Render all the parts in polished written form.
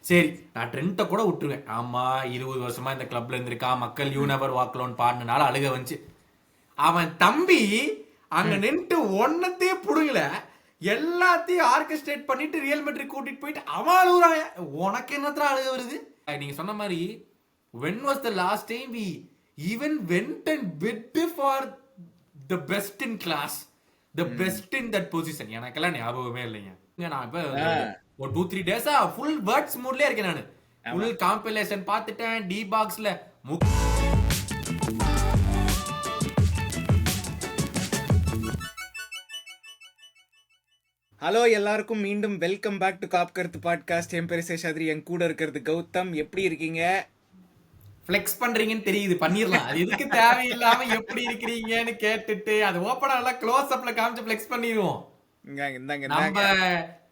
சரி நான் ட்ரெண்ட்டை கூட விட்டுருவேன். ஆமா 20 வருஷமா இந்த கிளப்ல இருந்திருக்கான், மக்கள் யூ நெவர் வாக் அலோன் பாடினால அழுக வந்துச்சு. அவன் தம்பி அங்க நின்று ஒன்னத்தையே புடுங்கல, எல்லாத்தையும் ஆர்கெஸ்ட்ரேட் பண்ணிட்டு ரியல் மெட்ரிக் கூட்டிட்டு போயிட்டு அவன் அழுகுறாங்க. உனக்கு என்னத்துல அழுக வருது? நீங்க சொன்ன மாதிரி when was the last time we even went and bid for the best in class, the best in that position? எனக்கெல்லாம் ஞாபகமே இல்லைங்க. நான் இப்ப ஒரு 2-3 டேஸா ஃபுல் வேர்ட்ஸ் மூட்லயே இருக்கேன். நானு ஃபுல் காம்பிலேஷன் பார்த்துட்டேன். டி பாக்ஸ்ல ஹலோ எல்லாருக்கும் மீண்டும் வெல்கம் பேக் டு காப் கருத்து பாட்காஸ்ட். என் பேரு சேஷாத்ரி, என் கூட இருக்கிறது கௌதம். எப்படி இருக்கீங்க? ஃப்ளெக்ஸ் பண்றீங்கன்னு தெரியுது, பண்ணிரலாம். அது எதுக்கு தேவையில்லாம எப்படி இருக்கிறீங்கன்னு கேட்டுட்டு அது ஓப்பனா எல்லாம் க்ளோஸ் அப்ல காமிச்சு ஃப்ளெக்ஸ் பண்ணிடுவோம். நம்ம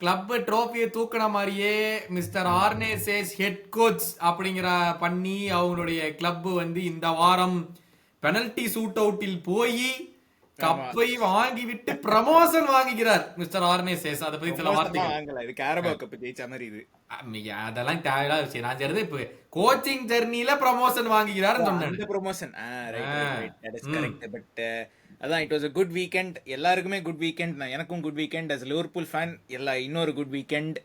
கிளப் ட்ரோஃபியை தூக்கின மாதிரியே mister Arne chase head coach அப்படிங்கிற பண்ணி அவங்களுடைய கிளப் வந்து இந்த வாரம் பெனல்டி ஷூட் அவுட்டில் போய் கப்பை வாங்கி விட்டு ப்ரமோஷன் வாங்குகிறார் மிஸ்டர் ஆர்னே சேஸ். அதை பத்தி சில வார்த்தைகள். இது கேரபா கப் ஜெயிச்ச மாதிரி இது. அதெல்லாம் தேவையில்லாத விஷயம். நான் சொல்றது இப்ப கோச்சிங் ஜெர்னில ப்ரமோஷன் வாங்குகிறாருன்னு சொன்னேன். ப்ரமோஷன் பட் அதான் it was a good weekend. எல்லாருக்குமே குட் வீக்கெண்ட். எனக்கும் good weekend as a Liverpool fan. இன்னொரு குட் வீக்கெண்ட்.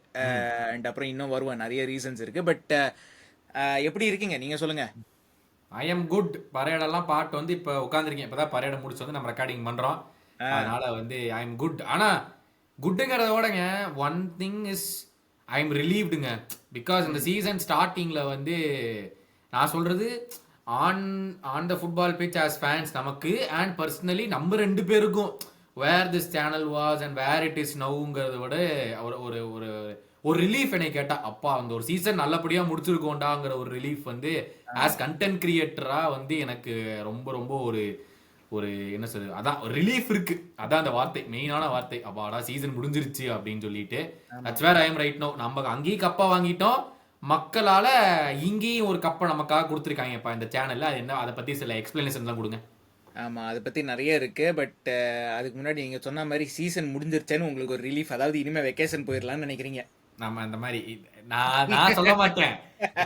அண்ட் அப்புறம் இன்னும் வருவேன், நிறைய ரீசன்ஸ் இருக்கு. பட் எப்படி இருக்கீங்க நீங்க சொல்லுங்க? ஐ எம் குட். பரேடெல்லாம் பாட்டு வந்து இப்ப உட்காந்துருக்கேன். இப்பதான் பரேடை முடிச்சு வந்து நம்ம ரெக்கார்டிங் பண்றோம். அதனால வந்து ஐ எம் குட். ஆனா குட்டுங்கிறதோடங்க one thing is I am ரிலீவ்டுங்க. பிகாஸ் இந்த சீசன் ஸ்டார்டிங்ல வந்து நான் சொல்றது on the football pitch as fans நமக்கு அண்ட் பர்சனலி நம்ம ரெண்டு பேருக்கும் where this channel was and where it is நவுங்கிறத விட ஒரு ஒரு ஒரு ரிலீஃப் என்னை கேட்டா, அப்பா அந்த ஒரு சீசன் நல்லபடியா முடிச்சிருக்கோண்டாங்கிற ஒரு ரிலீஃப் வந்து ஆஸ் கண்டென்ட் கிரியேட்டரா வந்து எனக்கு ரொம்ப ரொம்ப ஒரு ஒரு என்ன சொல்றது, அதான் ஒரு ரிலீஃப் இருக்கு. அதான் அந்த வார்த்தை, மெயினான வார்த்தை. அப்பாடா சீசன் முடிஞ்சிருச்சு அப்படின்னு சொல்லிட்டு that's where I am right no. நம்ம அங்கேயும் கப்பா வாங்கிட்டோம், மக்களால இங்கேயும் ஒரு கப்பை நமக்காக கொடுத்துருக்காங்கப்பா இந்த சேனல்ல. அது என்ன, அதை பத்தி சில எக்ஸ்பிளனேஷன்லாம் கொடுங்க. ஆமாம், அதை பற்றி நிறைய இருக்குது. பட் அதுக்கு முன்னாடி நீங்கள் சொன்ன மாதிரி சீசன் முடிஞ்சிருச்சேன்னு உங்களுக்கு ஒரு ரிலீஃப், அதாவது இனிமேல் வெக்கேஷன் போயிடலாம்னு நினைக்கிறீங்க. நம்ம அந்த மாதிரி நான் சொல்ல மாட்டேன்,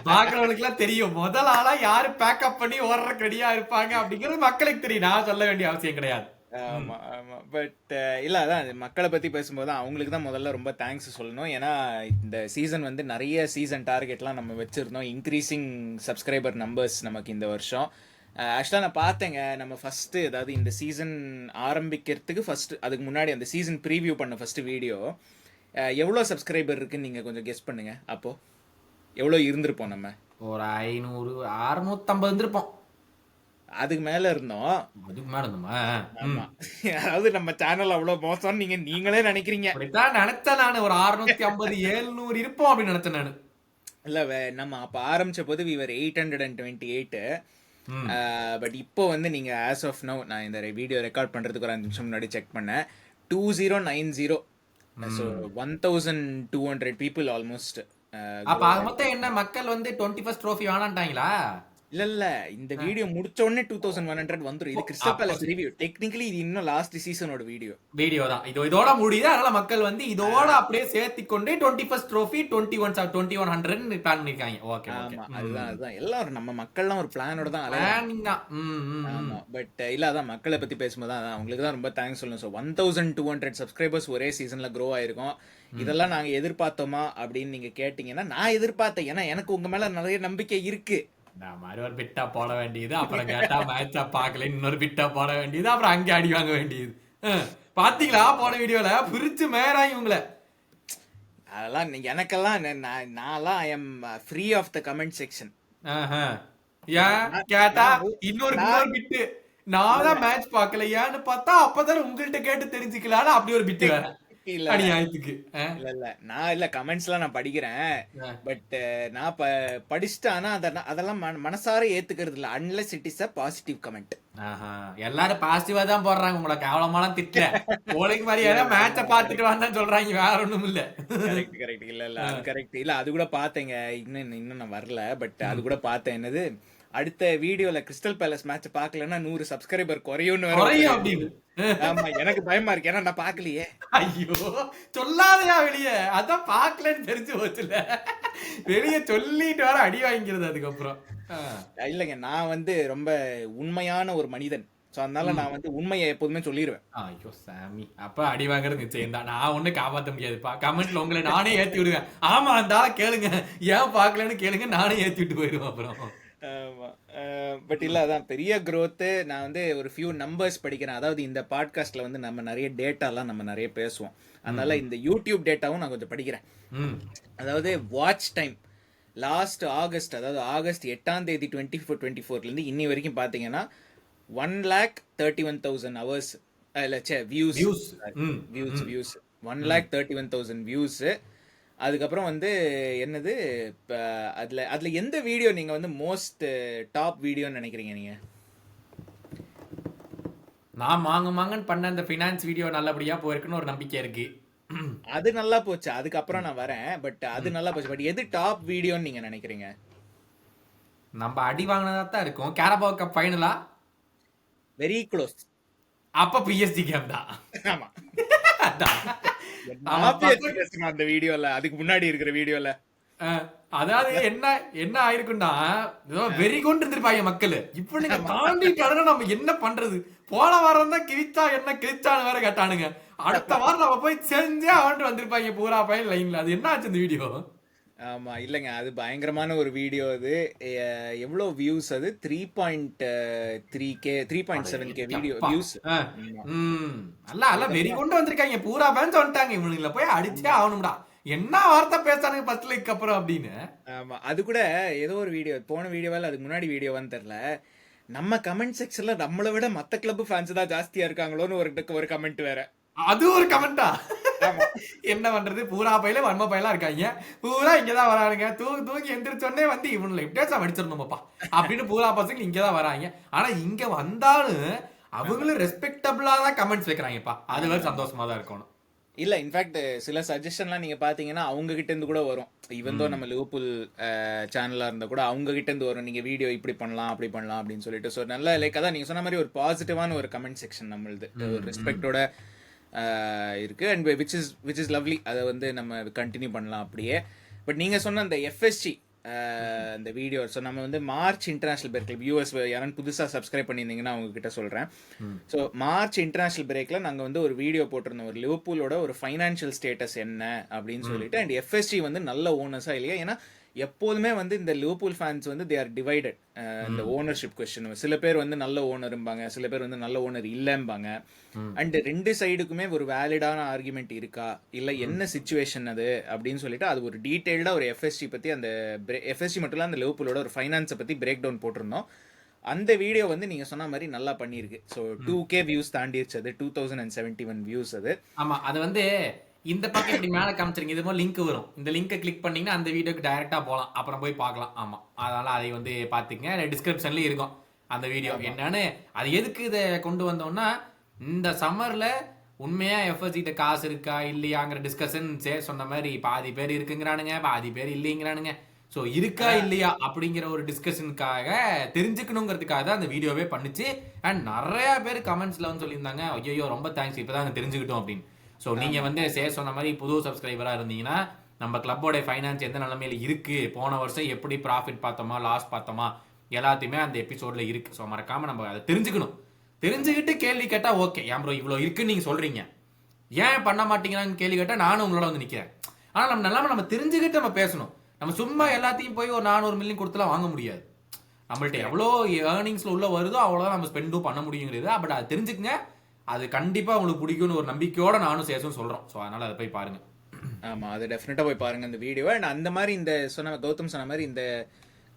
பாக்குறவங்களுக்கு எல்லாம் தெரியும் முதல் ஆளா யாரு பேக்கப் பண்ணி ஓடுறதுக்கு ரெடியா இருப்பாங்க அப்படிங்கிறது மக்களுக்கு தெரியும். நான் சொல்ல வேண்டிய அவசியம் கிடையாது. ஆமாம் ஆமாம். பட் இல்லை, அதான் மக்களை பற்றி பேசும்போது அவங்களுக்கு தான் முதல்ல ரொம்ப தேங்க்ஸ் சொல்லணும். ஏன்னா இந்த சீசன் வந்து நிறைய சீசன் டார்கெட்லாம் நம்ம வச்சுருந்தோம். இன்க்ரீஸிங் சப்ஸ்கிரைபர் நம்பர்ஸ் நமக்கு இந்த வருஷம். ஆக்சுவலாக நான் பார்த்தேங்க, நம்ம ஃபஸ்ட்டு அதாவது இந்த சீசன் ஆரம்பிக்கிறதுக்கு ஃபஸ்ட்டு அதுக்கு முன்னாடி அந்த சீசன் ப்ரீவியூ பண்ண ஃபஸ்ட்டு வீடியோ எவ்வளோ சப்ஸ்கிரைபர் இருக்குன்னு நீங்கள் கொஞ்சம் கெஸ் பண்ணுங்க. அப்போது எவ்வளோ இருந்திருப்போம்? நம்ம ஒரு 500-650 இருந்திருப்போம். அதுக்கு மேலே இருந்தோம். அதுக்கு மேலே இருந்தோமா? ஆமாம். அதாவது நம்ம சேனல் அவ்வளோ மோசம்னு நீங்களே நினைக்கிறீங்க. அப்படித்தான் நினைச்சேன் நான். ஒரு 650-700 இருப்போம் அப்படின்னு நினைச்சேன் நான். இல்லை, நம்ம அப்போ ஆரம்பித்த போது we were 828. பட் இப்போ வந்து நீங்கள் ஆஸ் ஆஃப் நவ், நான் இந்த வீடியோ ரெக்கார்ட் பண்ணுறதுக்கு ஒரு 5 நிமிஷம் முன்னாடி செக் பண்ணேன், 2090. So 1200 people almost. அப்ப அது மொத்தம் என்ன, மக்கள் வந்து 21st ட்ரோஃபி வேணான்ட்டாங்களா? இல்ல, இந்த வீடியோ முடிச்ச உடனே 2100 வந்துரும். இது கிறிஸ்டல் பேலஸ் ரிவ்யூ. டெக்னிக்கலி இது இன்னும் லாஸ்ட் சீசனோட வீடியோ தான். இதோட முடியுது. அதனால மக்கள் வந்து இதோட அப்படியே சேர்த்து கொண்டு 21st ட்ரோஃபி 2100 பிளான் பண்ணிருக்காங்க. ஓகே, அதுதான் எல்லாரும் நம்ம மக்கள்லாம் ஒரு பிளானோட தான் பிளானிங் தான். ஆமா. பட் இல்ல, அதான் மக்களை பத்தி பேசும்போது தான் அவங்களுக்கு தான் ரொம்ப தேங்க்ஸ் சொல்லணும். ஸோ 1200 சப்ஸ்கிரைபர்ஸ் ஒரே சீசன்ல க்ரோ ஆயிருக்கும். இதெல்லாம் நாங்க எதிர்பார்த்தோமா அப்படின்னு நீங்க கேட்டீங்கன்னா நான் எதிர்பார்த்தேன். ஏன்னா எனக்கு உங்க மேல நிறைய நம்பிக்கை இருக்கு. நான் மாதிரி ஒரு பிட்டா போட வேண்டியது, அப்புறம் கேட்டா மேட்சா பார்க்கல இன்னொரு பிட்டா போட வேண்டியது, அப்புறம் அங்கே அடி வாங்க வேண்டியது. பாத்தீங்களா போன வீடியோல பிரிச்சு மேராய் உங்களை. அதெல்லாம் எனக்கெல்லாம் நான்லாம் I am free of the comment section. ஏன் கேட்டா இன்னொரு பிட்டு நான் தான் மேட்ச் பார்க்கல ஏன்னு பார்த்தா அப்பதான் உங்கள்கிட்ட கேட்டு தெரிஞ்சுக்கலான்னு அப்படி ஒரு பிட்டு வேற. நான் கமெண்ட்ஸ்லாம் நான் படிக்கிறேன். பட் நான் படிச்சுட்டு, ஆனா அதெல்லாம் மனசார ஏத்துக்கிறது இல்ல unless it is a positive comment. எல்லாரும் பாசிட்டிவா தான் போடுறாங்க. உங்களை கேவலமாலாம் திட்டல, கோலிக்கு மாதிரியான மேட்சை பார்த்துட்டு வந்தான்னு சொல்றாங்க, வேற ஒண்ணும் இல்ல. கரெக்ட் இல்ல அது கரெக்ட் இல்ல. அது கூட பார்த்தேங்க, இன்னும் நான் வரல. பட் அது கூட பார்த்தேன். என்னது அடுத்த வீடியோல கிறிஸ்டல் பேலஸ் மேட்ச் பார்க்கலன்னா 100 சப்ஸ்கிரைபர் குறையும்னு வேற குறையும் ஒருத்தர் அப்படின்னு. ஆமா எனக்கு பயமா இருக்கு ஏன்னா நான் பார்க்கலையே. ஐயோ சொல்லாதயா வெளிய, அதான் பாக்கலன்னு தெரிஞ்சு போச்சுல, வெளிய சொல்லிட்டு வர அடி வாங்கிக்கிறது அதுக்கப்புறம். இல்லைங்க நான் வந்து ரொம்ப உண்மையான ஒரு மனிதன். ஸோ அதனால நான் வந்து உண்மையை எப்போதுமே சொல்லிடுவேன். ஐயோ சாமி, அப்ப அடி வாங்குறது நிச்சயம் தான். நான் ஒண்ணு காப்பாத்த முடியாதுப்பா. கமெண்ட்ல உங்களை நானே ஏத்தி விடுவேன். ஆமா அந்த கேளுங்க, ஏன் பாக்கலன்னு கேளுங்க, நானே ஏத்தி விட்டு போயிடுவேன் அப்புறம். பட் இல்லை அதான் பெரிய க்ரோத்து. நான் வந்து ஒரு ஃபியூ நம்பர்ஸ் படிக்கிறேன். அதாவது இந்த பாட்காஸ்ட்டில் வந்து நம்ம நிறைய டேட்டாலாம் நம்ம நிறைய பேசுவோம். அதனால இந்த யூடியூப் டேட்டாவும் நான் கொஞ்சம் படிக்கிறேன். அதாவது வாட்ச் டைம் லாஸ்ட் ஆகஸ்ட், அதாவது ஆகஸ்ட் 8ஆம் தேதி 24 இன்னி வரைக்கும் பார்த்தீங்கன்னா 1,31,000 ஹவர்ஸ் இல்லை வியூஸ் 1,31,000 வியூஸு. அதுக்கப்புறம் வந்து என்னது இப்போ அதில் எந்த வீடியோ நீங்கள் வந்து மோஸ்ட் டாப் வீடியோன்னு நினைக்கிறீங்க நீங்கள்? நான் மாங்கன்னு பண்ண அந்த ஃபினான்ஸ் வீடியோ நல்லபடியா போயிருக்குன்னு ஒரு நம்பிக்கை இருக்கு. அது நல்லா போச்சு, அதுக்கப்புறம் நான் வரேன். பட் அது நல்லா போச்சு. பட் எது டாப் வீடியோன்னு நீங்கள் நினைக்கிறீங்க? நம்ம அடி வாங்கினதா தான் இருக்கும். கேரபா கப் ஃபைனலா வெரி க்ளோஸ். அப்ப பிஎஸ்டி கேம் தான். ஆமா அந்த வீடியோல, அதுக்கு முன்னாடி இருக்கிற வீடியோல அதாவது என்ன ஆயிருக்குன்னா வெறி கொண்டு இருந்திருப்பாங்க மக்கள். இப்ப நீங்க தாண்டிட்டாலும் நம்ம என்ன பண்றது, போன வாரம் தான் கிழிச்சா என்ன கிழிச்சான்னு வேற கேட்டானுங்க. அடுத்த வாரம் நம்ம போய் செஞ்சே அவன்ட்டு வந்திருப்பாங்க பூரா பையன் லைன்ல. அது என்ன ஆச்சு இந்த வீடியோ? ஆமா இல்லைங்க அது பயங்கரமான ஒரு வீடியோ. அது எவ்வளோ வியூஸ்? அது 3.3K 3.7K வீடியோ வியூஸ். அல்ல வெறி கொண்டு வந்திருக்காங்க, பூரா பேன்ஸ் வந்துட்டாங்க. இவனுங்களை போய் அடிச்சே ஆகணும்டா, என்ன வார்த்தை பேசானுங்க ஃபர்ஸ்ட் லைக் அப்புறம் அப்படின்னு. ஆமா அது கூட ஏதோ ஒரு வீடியோ, போன வீடியோவால அதுக்கு முன்னாடி வீடியோவான்னு தெரியல, நம்ம கமெண்ட் செக்ஷன்ல நம்மளை விட மத்த கிளப் ஃபேன்ஸ் தான் ஜாஸ்தியா இருக்காங்களோன்னு ஒரு கமெண்ட் வேற. அது ஒரு கமெண்டா? என்ன பண்றது, பூரா பையில வன்ம பையெல்லாம் இருக்காங்க, பூரா இங்கதான் வரானுங்க. தூக்கி எந்திரிச்சோடனே வந்து இவனுல இப்படியாச்சும் அடிச்சிடணுமாப்பா அப்படின்னு பூரா பசங்க இங்கதான் வராங்க. ஆனா இங்க வந்தாலும் அவங்களும் ரெஸ்பெக்டபிளா தான் கமெண்ட்ஸ் வைக்கிறாங்கப்பா. அது வேற சந்தோஷமா தான் இருக்கணும். இல்ல இன்ஃபேக்ட் சில சஜஷன்லாம் நீங்க பாத்தீங்கன்னா அவங்க கிட்ட இருந்து கூட வரும். ஈவன் தோ நம்ம லிவர்பூல் சேனலா இருந்தா கூட அவங்க கிட்ட இருந்து வரும், நீங்க வீடியோ இப்படி பண்ணலாம் அப்படி பண்ணலாம் அப்படின்னு சொல்லிட்டு. ஸோ நல்ல லைக் அதான் நீங்க சொன்ன மாதிரி ஒரு பாசிட்டிவான ஒரு கமெண்ட் செக்ஷன் நம்மளுது, ஒரு ரெஸ்பெக்டோட இருக்கு. And which is lovely. அதை வந்து நம்ம கண்டினியூ பண்ணலாம் அப்படியே. பட் நீங்க சொன்ன அந்த எஃப்எஸ்சி இந்த வீடியோ, ஸோ நம்ம வந்து மார்ச் இன்டர்நேஷனல் பிரேக் யூஎஸ் யாரும் புதுசாக சப்ஸ்கிரைப் பண்ணியிருந்தீங்கன்னா அவங்ககிட்ட சொல்கிறேன். ஸோ மார்ச் இன்டர்நேஷனல் பிரேக்கில் நாங்கள் வந்து ஒரு வீடியோ போட்டிருந்தோம், ஒரு லிவர்பூலோட ஒரு ஃபைனான்ஷியல் ஸ்டேட்டஸ் என்ன அப்படின்னு சொல்லிட்டு. அண்ட் எஃப்எஸ்சி வந்து நல்ல ஓனர்ஸாக இல்லையா? ஏன்னா எப்போதுமே வந்து இந்த லிவர்பூல் ஃபேன்ஸ் வந்து தே ஆர் டிவைடட் இந்த ஓனர்ஷிப் கொஸ்டின். சில பேர் வந்து நல்ல ஓனரும்பாங்க, சில பேர் வந்து நல்ல ஓனர் இல்லைம்பாங்க. அண்ட் ரெண்டு சைடுக்குமே ஒரு வேலிடான ஆர்குமெண்ட் இருக்கா இல்லை என்ன சிச்சுவேஷன் அது அப்படின்னு சொல்லிட்டு அது ஒரு டீட்டெயில்டாக ஒரு எஃப்எஸ்சி பற்றி, அந்த எஃப்எஸ்சி மட்டும் இல்லை அந்த லிவர்பூலோட ஒரு ஃபைனான்ஸை பற்றி பிரேக் டவுன் போட்டிருந்தோம். அந்த வீடியோ வந்து நீங்க சொன்ன மாதிரி நல்லா பண்ணியிருக்கு. ஸோ 2K வியூஸ் தாண்டிடுச்சு, அது 2071 வியூஸ். அது ஆமா அது வந்து இந்த பக்கம் இப்படி மேல காமிச்சிருங்க, இது மாதிரி லிங்க் வரும். இந்த லிங்கை கிளிக் பண்ணீங்கன்னா அந்த வீடியோக்கு டைரக்டா போகலாம், அப்புறம் போய் பார்க்கலாம். ஆமா அதனால அதை வந்து பாத்துக்கங்க, டிஸ்கிரிப்ஷன்லயும் இருக்கும் அந்த வீடியோ என்னன்னு. அது எதுக்கு இதை கொண்டு வந்தோம்னா, இந்த சம்மர்ல உண்மையா எஃப்எஸ்சி கிட்ட காசு இருக்கா இல்லையாங்கிற டிஸ்கஷன் சொன்ன மாதிரி பாதி பேர் இருக்குங்கிறானுங்க, பாதி பேர் இல்லைங்கிறானுங்க. ஸோ இருக்கா இல்லையா அப்படிங்கிற ஒரு டிஸ்கஷனுக்காக தெரிஞ்சுக்கணுங்கிறதுக்காக தான் அந்த வீடியோவே பண்ணுச்சு. அண்ட் நிறைய பேர் கமெண்ட்ஸ்ல வந்து சொல்லியிருந்தாங்க, ஐயோ ரொம்ப தேங்க்ஸ் இப்பதான் தெரிஞ்சுக்கிட்டோம் அப்படின்னு. ஸோ நீங்கள் வந்து சொன்ன மாதிரி புது சப்ஸ்கிரைபராக இருந்தீங்கன்னா நம்ம கிளப்போட ஃபைனான்ஸ் எந்த நிலைமையில இருக்கு, போன வருஷம் எப்படி ப்ராஃபிட் பார்த்தோமா லாஸ் பார்த்தோமா எல்லாத்தையுமே அந்த எபிசோட்ல இருக்கு. ஸோ மறக்காம நம்ம அதை தெரிஞ்சுக்கணும். தெரிஞ்சுக்கிட்டு கேள்வி கேட்டா ஓகே, ஏன் ப்ரோ இவ்வளோ இருக்குன்னு நீங்க சொல்றீங்க, ஏன் பண்ண மாட்டீங்கன்னு கேள்வி கேட்டா நானும் உங்களோட வந்து நிற்கிறேன். ஆனால் நம்ம நல்லா நம்ம தெரிஞ்சுக்கிட்டு நம்ம பேசணும். நம்ம சும்மா எல்லாத்தையும் போய் ஒரு 400 மில்லியன் கொடுத்துலாம் வாங்க முடியாது. நம்மள்ட்ட எவ்வளோ ஏர்னிங்ஸ்ல உள்ள வருதோ அவ்வளோதான் நம்ம ஸ்பெண்டும் பண்ண முடியுங்கிறது. பட் அதை தெரிஞ்சுக்கங்க, அது கண்டிப்பா உங்களுக்கு பிடிக்கும்னு ஒரு நம்பிக்கையோட நானும் சேஷம் சொல்றோம். ஸோ அதனால அதை போய் பாருங்க. ஆமா அது டெஃபினட்டா போய் பாருங்க இந்த வீடியோ. அண்ட் அந்த மாதிரி இந்த கௌதம் சொன்ன மாதிரி இந்த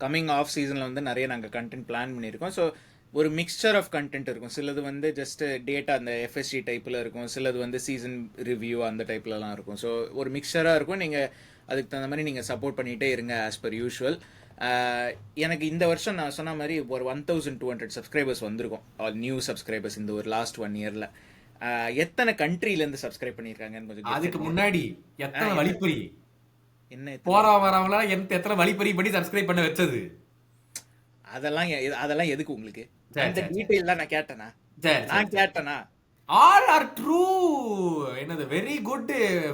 கம்மிங் ஆஃப் சீசன்ல வந்து நிறைய நாங்கள் கண்டென்ட் பிளான் பண்ணியிருக்கோம். ஸோ ஒரு மிக்சர் ஆஃப் கண்டென்ட் இருக்கும். சிலது வந்து ஜஸ்ட் டேட்டா அந்த எஃப்எஸ்சி டைப்பில் இருக்கும், சிலது வந்து சீசன் ரிவ்யூ அந்த டைப்லலாம் இருக்கும். ஸோ ஒரு மிக்சராக இருக்கும். நீங்கள் அதுக்கு தகுந்த மாதிரி நீங்கள் சப்போர்ட் பண்ணிகிட்டே இருங்க ஆஸ் பர் யூஷுவல். எனக்கு இந்த வருஷம் நான் சொன்ன மாதிரி ஒரு 1200 சப்ஸ்கிரைபர்ஸ் வந்திருக்கும், நியூ சப்ஸ்கிரைபர்ஸ் இந்த ஒரு லாஸ்ட் 1 இயர்ல. எத்தனை கண்ட்ரிலேருந்து சப்ஸ்கிரைப் பண்ணியிருக்காங்கன்னு கொஞ்சம். அதுக்கு முன்னாடி எத்தனை வழிப்பறி என்ன போறா வரவங்களா எத்தனை வழிப்பறி பண்ணி சப்ஸ்கிரைப் பண்ண வச்சது? அதெல்லாம் எதுக்கு உங்களுக்கு? சரி, அந்த சரி, சரி. டீடைல்லாம் நான் கேட்டேனா? சரி, சரி, நான் சரி. கேட்டேனா? All are true. என்னது வெரி குட்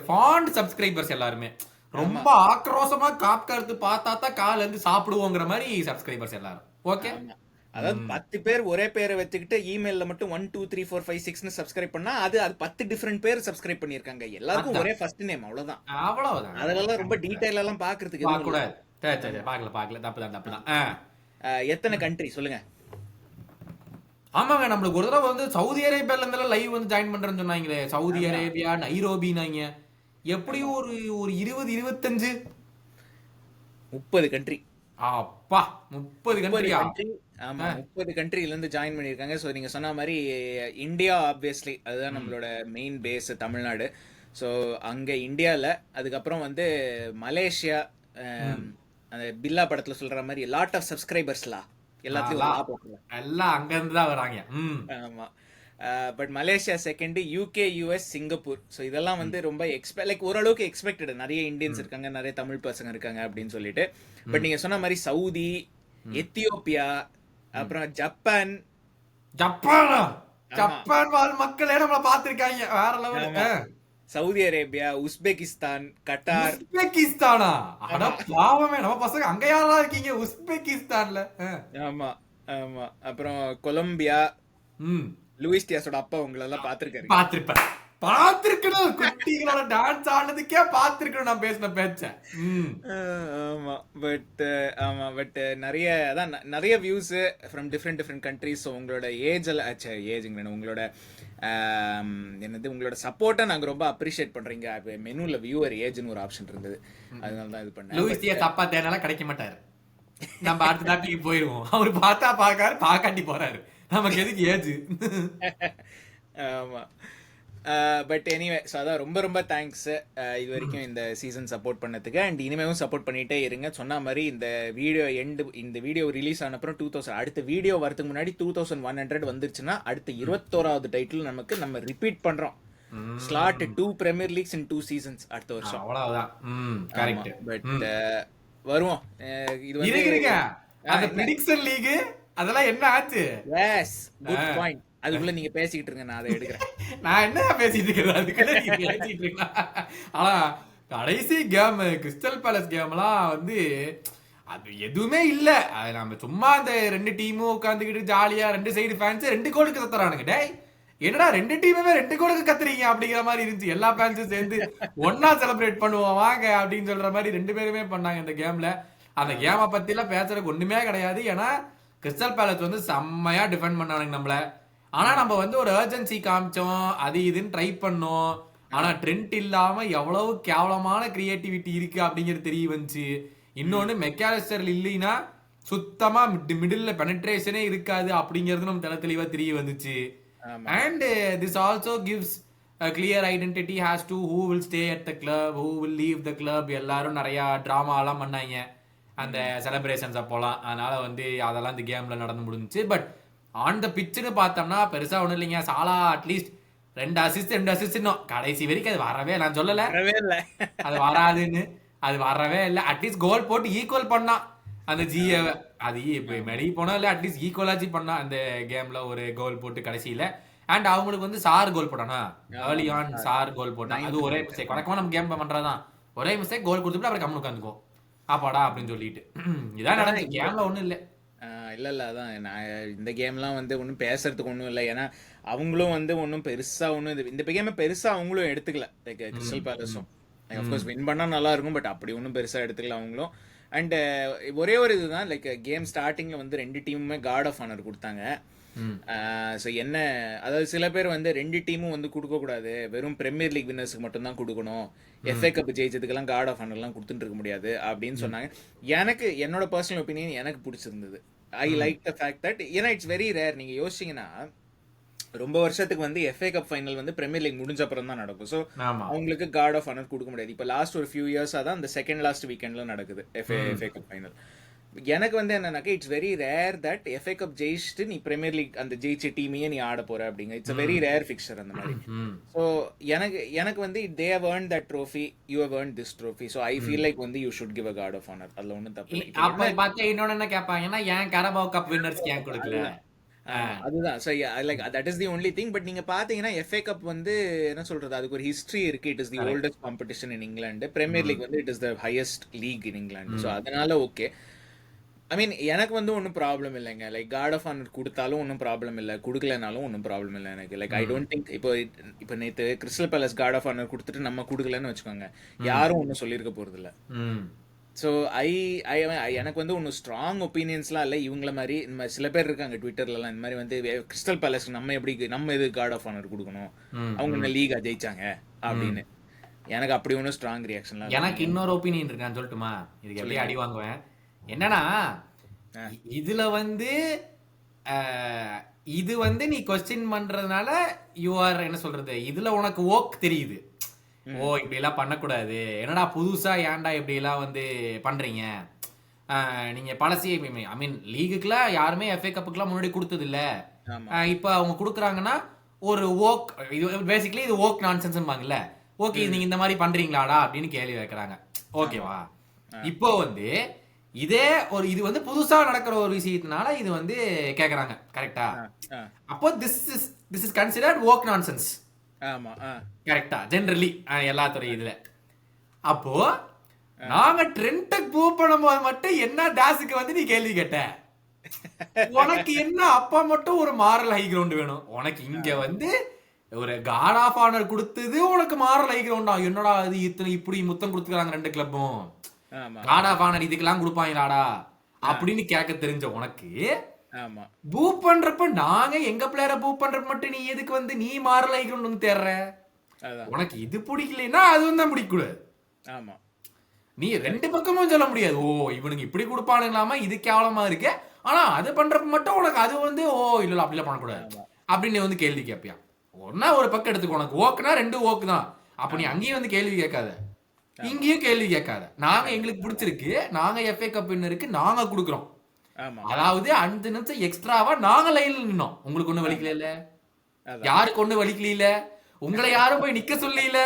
ஃபாண்ட் சப்ஸ்கிரைபர்ஸ் எல்லாருமே. ஆமா, ரொம்ப ஆக்ரோஷமா காக்கறது பார்த்தா தான் காலைல இருந்து சாப்பிடுவோங்கிற மாதிரி சப்ஸ்கிரைபர்ஸ் எல்லாரும். ஓகே. ஆமா. அதாவது 10 பேர் ஒரே பேரை வச்சுக்கிட்டு இமெயில்ல மட்டும் 1 2 3 4 5 6ன்னு சப்ஸ்கிரைப் பண்ணா அது 10 டிஃபரெண்ட் பேர் சப்ஸ்கிரைப் பண்ணிருக்காங்க. எல்லாருக்கும் அதான். ஒரே ஃபர்ஸ்ட் நேம் அவ்வளவுதான். அவ்வளவுதான். அதெல்லாம் ரொம்ப டீடைல் எல்லாம் பாக்குறதுக்கு எதுவும் பார்க்க இல்ல. கூடாது. சரி, சரி, ஆமா. சரி. பார்க்கல. தப்புதான். எத்தனை கண்ட்ரி சொல்லுங்க? ஆமாங்க, நம்மளுக்கு ஒரு தடவை வந்து சவுதி அரேபியால இருந்தெல்லாம் லைவ் வந்து ஜாயின் பண்றேன்னு சொன்னாங்களே. சவுதி ஆமா, அரேபியா, நைரோபினாங்க. ஆமா. எப்படியும் ஒரு 20, 25. 30 கண்ட்ரி. அப்பா 30 30 கண்ட்ரியா? கண்ட்ரி. ஆமா, 30 கண்ட்ரில இருந்து ஜாயின் பண்ணிருக்காங்க. சோ நீங்க சொன்ன மாதிரி இந்தியா ஆப்வியஸ்லி அதுதான் ம். நம்மளோட மெயின் பேஸ் தமிழ்நாடு. சோ அங்க இந்தியால அதுக்கப்புறம் வந்து மலேசியா, ம். அந்த பில்லா படத்துல சொல்ற மாதிரி லாட் ஆஃப் சப்ஸ்கிரைபர்ஸ்லா எல்லாத்துலயும் ஒரு அதான். லா போட்டுருங்க. எல்லாம் அங்க இருந்து தான் வராங்க. ஆமா. But Malaysia second, UK, US, Singapore. So இதெல்லாம் வந்து ம். ரொம்ப லைக் ஓரளவுக்கு எக்ஸ்பெக்டட். நிறைய இந்தியன்ஸ் ம். இருக்காங்க, நிறைய தமிழ் பசங்க இருக்காங்க அப்படின்னு சொல்லிட்டு. பட் ம். நீங்க சொன்ன மாதிரி சவுதி, ம். எத்தியோப்பியா, ம். அப்புறம் ஜப்பான். ஜப்பானா? ஆமா, ஜப்பான் வாழ் மக்களே நம்மள பார்த்திருக்காங்க. வேற லெவல். ஆமா. Saudi Arabia, Uzbekistan, Qatar. உஸ்பெகிஸ்தானா? அட ஆமா, பாவமே, நம்ம பசங்க அங்க யாரா இருக்கீங்க உஸ்பெகிஸ்தான்ல? ஆமா, ஆமா. அப்புறம் கொலம்பியா. ம். லூயிஸ் டியாஸோட அப்பா உங்களெல்லாம் பார்த்திருக்காரு. பார்த்திருப்பேன். பார்த்திருக்கணும். குட்டிகளோட டான்ஸ் ஆடுனதுக்கே பார்த்திருக்கணும் நான் பேசின பேச்ச. ம். ஆமா. பட் நிறைய அதான் நிறைய views from different different countries. So உங்களோட ஏஜுங்க உங்களோட என்னது உங்களோட சப்போர்ட்டை நாங்கள் ரொம்ப அப்ரிஷியேட் பண்றீங்க. மெனுல வியூவர் ஏஜ்னு ஒரு ஆப்ஷன் இருந்தது, அதனால தான் இது பண்ணேன். லூயிஸ் டியாஸ் அப்பா தேனால கிடைக்க மாட்டாரு. நம்ம அடுத்த டாபிக் போயிருவோம். அவரு பார்த்தா பார்க்காரு, பார்க்காட்டி போறாரு. நமக்கு எதுக்கு ஏஜ்? ஆமா. பட் எனிவே, ஸோ அதான் ரொம்ப ரொம்ப தேங்க்ஸ் இது வரைக்கும் இந்த சீசன் சப்போர்ட் பண்ணதுக்கு. அண்ட் இனிமேவும் சப்போர்ட் பண்ணிட்டே இருங்க. சொன்ன மாதிரி இந்த வீடியோ ரிலீஸ் ஆன அப்புறம் 2000 அடுத்த வீடியோ வரதுக்கு முன்னாடி 2100 வந்துருச்சுன்னா அடுத்த 21வது டைட்டில் நம்ம ரிப்பீட் பண்றோம். ஸ்லாட் 2 பிரீமியர் லீக்ஸ் இன் 2 சீசன்ஸ் அடுத்த வருஷம். அவ்வளவுதான். கரெக்ட். பட் வருவோம். இது வந்து இருங்க. அந்த பிரெடிக்ஷன் லீக் அதெல்லாம் என்ன ஆச்சு? Yes, good point. அதுக்குள்ள நீங்க பேசிக்கிட்டு இருங்க, நான் அதை எடுக்கிறேன். நான் என்ன பேசிட்டு இருக்கிறேன்? அதுக்குள்ள நீங்க பேசிட்டு இருக்கலாம். ஆனா கடைசி கேம் கிறிஸ்டல் பேலஸ் கேம்லாம் வந்து அது எதுவுமே இல்ல. அது நம்ம சும்மா அந்த 2 டீமும் உட்காந்துக்கிட்டு ஜாலியா 2 சைடு ஃபேன்ஸ் 2 கோலுக்கு கத்துறானுங்க. டேய் என்னடா 2 டீமுமே 2 கோலுக்கு கத்துறீங்க அப்படிங்கிற மாதிரி இருந்துச்சு. எல்லா ஃபேன்ஸும் சேர்ந்து ஒன்னா செலிப்ரேட் பண்ணுவோம் வாங்க அப்படின்னு சொல்ற மாதிரி 2 பேருமே பண்ணாங்க இந்த கேம்ல. அந்த கேமை பத்தி எல்லாம் பேசுறதுக்கு ஒண்ணுமே கிடையாது. ஏன்னா கிறிஸ்டல் பேலஸ் வந்து செம்மையா டிஃபெண்ட் பண்ணானுங்க நம்மள. ஆனா நம்ம வந்து ஒரு அர்ஜென்சி காமிச்சோம், அது இதுன்னு ட்ரை பண்ணோம். ஆனா ட்ரெண்ட் இல்லாம எவ்வளவு கேவலமான கிரியேட்டிவிட்டி இருக்கு அப்படிங்கிறது தெரிய வந்துச்சு. இன்னொன்னு மெக்காலிஸ்டர் இல்லைன்னா சுத்தமா மிடில்ல பெனட்ரேஷனே இருக்காது அப்படிங்கிறது நம்ம தெளிவா தெரிய வந்துச்சு. And this also gives clear identity has to who will stay at the club, who will leave the club. எல்லாரும் நிறைய டிராமா எல்லாம் பண்ணாங்க அந்த செலிப்ரேஷன்ஸ் அப்போலாம். அதனால வந்து அதெல்லாம் இந்த கேம்ல நடந்து முடிஞ்சுச்சு. பட் ஆன் த பிச்சுன்னு பார்த்தோம்னா பெருசா ஒண்ணும் இல்லைங்க. சாலா அட்லீஸ்ட் 2 அசிஸ்ட் இன்னும் கடைசி வரைக்கும் அது வரவே, நான் சொல்லல அது வராதுன்னு, அது வரவே இல்லை. அட்லீஸ்ட் கோல் போட்டு ஈக்குவல் பண்ணா அந்த ஜிஏ, அது இப்போ மெடி போனா இல்லை, அட்லீஸ்ட் ஈக்குவலாச்சு பண்ணா அந்த கேம்ல ஒரு கோல் போட்டு கடைசியில. அண்ட் அவங்களுக்கு வந்து சார் கோல் போட்டானா, ஏர்லி ஆன் சார் கோல் போட்டான். அது ஒரே மிஸ்டேக், வழக்கமா நம்ம கேம் பண்றதான் ஒரே மிஸ்டேக். கோல் கொடுத்துட்டு அப்புறம் கம்மி உட்காந்துக்கோ அப்பாடா அப்படின்னு சொல்லிட்டு இதான் நடந்துச்சு. கேம்ல ஒண்ணும் இல்லை. இல்ல அதான் நான் இந்த கேம்லாம் வந்து ஒன்றும் பேசுறதுக்கு ஒன்றும் இல்லை. ஏன்னா அவங்களும் வந்து ஒன்றும் பெருசா ஒன்றும் இந்த கேமை பெருசா அவங்களும் எடுத்துக்கல. லைக் கிறிஸ்டல் பேலஸும் அஃப்கோர்ஸ் வின் பண்ணா நல்லா இருக்கும், பட் அப்படி ஒன்றும் பெருசா எடுத்துக்கல அவங்களும். அண்ட் ஒரே ஒரு இதுதான், லைக் கேம் ஸ்டார்டிங்ல வந்து 2 டீமுமே காட் ஆஃப் ஆனர் கொடுத்தாங்க. ஸோ என்ன, அதாவது சில பேர் வந்து 2 டீமும் வந்து கொடுக்க கூடாது, வெறும் பிரீமியர் லீக் வின்னர்ஸ்க்கு மட்டும் தான் கொடுக்கணும், எஃப்ஏ கப் ஜெயிச்சதுக்கெல்லாம் காட் ஆஃப் ஆனர்லாம் கொடுத்துட்டு இருக்க முடியாது அப்படின்னு சொன்னாங்க. எனக்கு என்னோட பர்சனல் ஒப்பீனியன் எனக்கு பிடிச்சிருந்தது. I like the fact that, ஏன்னா இட்ஸ் வெரி ரேர். நீங்க யோசிச்சீங்கன்னா ரொம்ப வருஷத்துக்கு வந்து எஃப்ஏ கப் ஃபைனல் வந்து பிரீமியர் லீக் முடிஞ்ச அப்புறம் தான் நடக்கும். ஸோ அவங்களுக்கு காட் ஆஃப் ஆனர் கொடுக்க முடியாது. இப்போ லாஸ்ட் ஒரு ஃபியூ இயர்ஸாக தான் அந்த செகண்ட் லாஸ்ட் வீக்கெண்ட்ல நடக்குது எஃப்ஏ கப் ஃபைனல். எனக்கு வந்து என்னன்னாக்கா it's very rare that FA cup ஜெயிச்சுட்டு நீ பிரீமியர் லீக் அந்த ஜெயிச்ச டீமையே நீ ஆட போற அப்படிங்க. இட்ஸ் வெரி ரேர் ஃபிக்சர் அந்த மாதிரி. ஸோ எனக்கு எனக்கு வந்து they have earned that trophy, you have earned this trophy, so I feel like வந்து you should give a guard of honor. அதுல ஒன்றும் தப்பு இல்லை. அப்ப பார்த்தா இன்னொன்னு என்ன கேட்பாங்கன்னா ஏன் கரபாவ் கப் வின்னர்ஸ்க்கு ஏன் கொடுக்கல? அதுதான் so like that is the only thing. But நீங்க பாத்தீங்கன்னா எஃப்ஏ கப் வந்து என்ன சொல்றது, அதுக்கு ஒரு ஹிஸ்டரி இருக்கு. It is the oldest competition in England. Premier league வந்து it is the highest league in England. So அதனால ஓகே. ஐ மீன் எனக்கு வந்து ஒன்றும் ப்ராப்ளம் இல்லைங்க. லைக் கார்ட் ஆஃப் ஆனர் கொடுத்தாலும் ஒன்றும் ப்ராப்ளம் இல்லை, கொடுக்கலனாலும் ஒன்றும் ப்ராப்ளம் இல்லை எனக்கு. லைக் ஐ டோன்ட் திங்க் இப்போ நேற்று Crystal Palace guard of honour கொடுத்துட்டு நம்ம கொடுக்கலன்னு வச்சுக்கோங்க, யாரும் ஒன்றும் சொல்லியிருக்க போறது இல்லை. ஸோ எனக்கு வந்து ஒன்றும் ஸ்ட்ராங் ஒப்பீனியன்ஸ்லாம் இல்லை. இவங்கள மாதிரி சில பேர் இருக்காங்க ட்விட்டர்லலாம் இந்த மாதிரி வந்து கிறிஸ்டல் பேலஸ் நம்ம எது கார்ட் ஆஃப் ஆனர் கொடுக்கணும், அவங்க இந்த லீகா ஜெயிச்சாங்க அப்படின்னு. எனக்கு அப்படி ஒன்றும் ஸ்ட்ராங் ரியாக்ஷன்லாம். எனக்கு இன்னொரு ஒப்பீனியன் இருக்கான்னு சொல்லட்டுமா? இதுக்கு எப்படி அடி வாங்குவேன் என்னன்னா, இதுல வந்து இது வந்து நீ கொஸ்டின் பண்றதுனால யூ ஆர் என்ன சொல்றது, இதுல உனக்கு ஓக் தெரியுது. ஓ இப்படி எல்லாம் பண்ணக்கூடாது, என்னடா புதுசா ஏன்டா இப்படி எல்லாம் வந்து பண்றீங்க, நீங்க பழசி ஐ மீன் லீகுக்குலாம் யாருமே எஃப்ஏ கப்புக்குலாம் முன்னாடி கொடுத்தது இல்ல, இப்ப அவங்க கொடுக்குறாங்கன்னா ஒரு ஓக், இது பேசிக்கலி இது ஓக் நான்சென்ஸ்பாங்கல்ல, ஓகே நீங்க இந்த மாதிரி பண்றீங்களாடா அப்படின்னு கேள்வி வைக்கிறாங்க. ஓகேவா? இப்போ வந்து இதே ஒரு இது வந்து புதுசா நடக்கிற ஒரு விஷயத்தினால இது வந்து கேக்குறாங்க. கரெக்டா? அப்போ this is considered okay nonsense. ஆமா, கரெக்டா? ஜெனரலி எல்லா துறை இதுல. அப்போ நாங்க ட்ரெண்ட்டை ப்ரூவ் பண்ணும்போது மட்டும் என்ன டாஸுக்கு வந்து நீ கேள்வி கேட்ட? உனக்கு என்ன அப்பா மட்டும் ஒரு மாரல் ஹை கிரவுண்ட் வேணும்? உனக்கு இங்க வந்து ஒரு கார்ட் ஆஃப் ஆனர் கொடுத்தது உனக்கு மாரல் ஹை கிரவுண்டா? என்னடா இது இத்தனை இப்படி முத்தம் கொடுத்துக்கிறாங்க ரெண்டு கிளப்பும், கார்ட் ஆஃப் ஆனர் இதுக்கெல்லாம் கொடுப்பாங்களாடா அப்படின்னு கேட்க தெரிஞ்ச உனக்கு பூ பண்றப்ப நாங்க எங்க பிளேயரை பூ பண்றப்ப மட்டும் நீ எதுக்கு வந்து நீ மாரல் ஆகிக்கணும் தேர்ற? உனக்கு இது பிடிக்கலன்னா அது வந்து பிடிக்கூடாது. நீ ரெண்டு பக்கமும் சொல்ல முடியாது, ஓ இவனுக்கு இப்படி கொடுப்பானுங்களாமா இது கேவலமா இருக்கு, ஆனா அது பண்றப்ப மட்டும் உனக்கு அது வந்து ஓ இல்ல அப்படிலாம் பண்ணக்கூடாது அப்படின்னு வந்து கேள்வி கேட்பியா? ஒன்னா ஒரு பக்கம் எடுத்துக்கோ, உனக்கு ஓக்குனா ரெண்டு ஓக்கு தான். அப்ப நீ அங்கேயும் வந்து கேள்வி கேட்காத, இங்கேயும் கேள்வி கேட்காத. நாங்க எங்களுக்கு பிடிச்சிருக்கு, நாங்க எஃப்ஏ கப் வின்னருக்கு நாங்க கொடுக்குறோம், அதாவது 5 நிமிஷம் எக்ஸ்ட்ராவா நாங்க லைன்ல நின்னோம். உங்களுக்கு ஒண்ணு வலிக்கல இல்ல, யாருக்கு ஒண்ணு வலிக்கல, உங்களை யாரும் போய் நிக்க சொல்லல,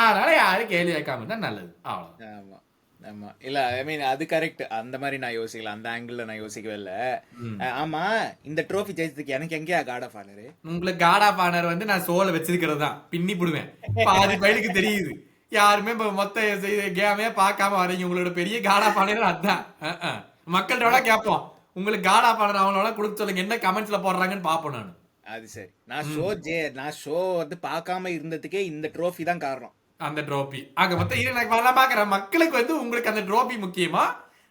அதனால யாரும் கேள்வி கேட்காம இருந்தா நல்லது. அவ்வளவு. ஆமா இல்ல ஐ மீன் அது கரெக்ட். அந்த மாதிரி நான் யோசிக்கல, அந்த ஆங்கிள் நான் யோசிக்கவே இல்ல. ஆமா இந்த ட்ரோஃபி ஜெயிச்சதுக்கு எனக்கு எங்கேயா கார்ட் ஆஃப் ஆனர்? உங்களுக்கு கார்ட் ஆஃப் ஆனர் வந்து நான் சோல வச்சிருக்கிறது தான், பின்னி போடுவேன். பாதி பயிலுக்கு தெரியுது, யாருமே இப்ப மொத்த கேமே பார்க்காம வரீங்க. உங்களோட பெரிய கார்ட் ஆஃப் ஆனர் அதுதான். மக்கள்கிட்ட கேட்போம், உங்களுக்கு கார்ட் ஆஃப் ஆனர் அவங்களோட கொடுக்க சொல்லுங்க, என்ன கமெண்ட்ஸ்ல போடுறாங்கன்னு பாப்போம் நான். அது சரி, நான் ஷோ வந்து பார்க்காம இருந்ததுக்கே இந்த ட்ரோஃபி தான் காரணம். அந்த ட்ரோபி ஆக மொத்தம் இரு நான் பாக்குறேன். மக்களுக்கு வந்து உங்களுக்கு அந்த ட்ரோபி முக்கியமா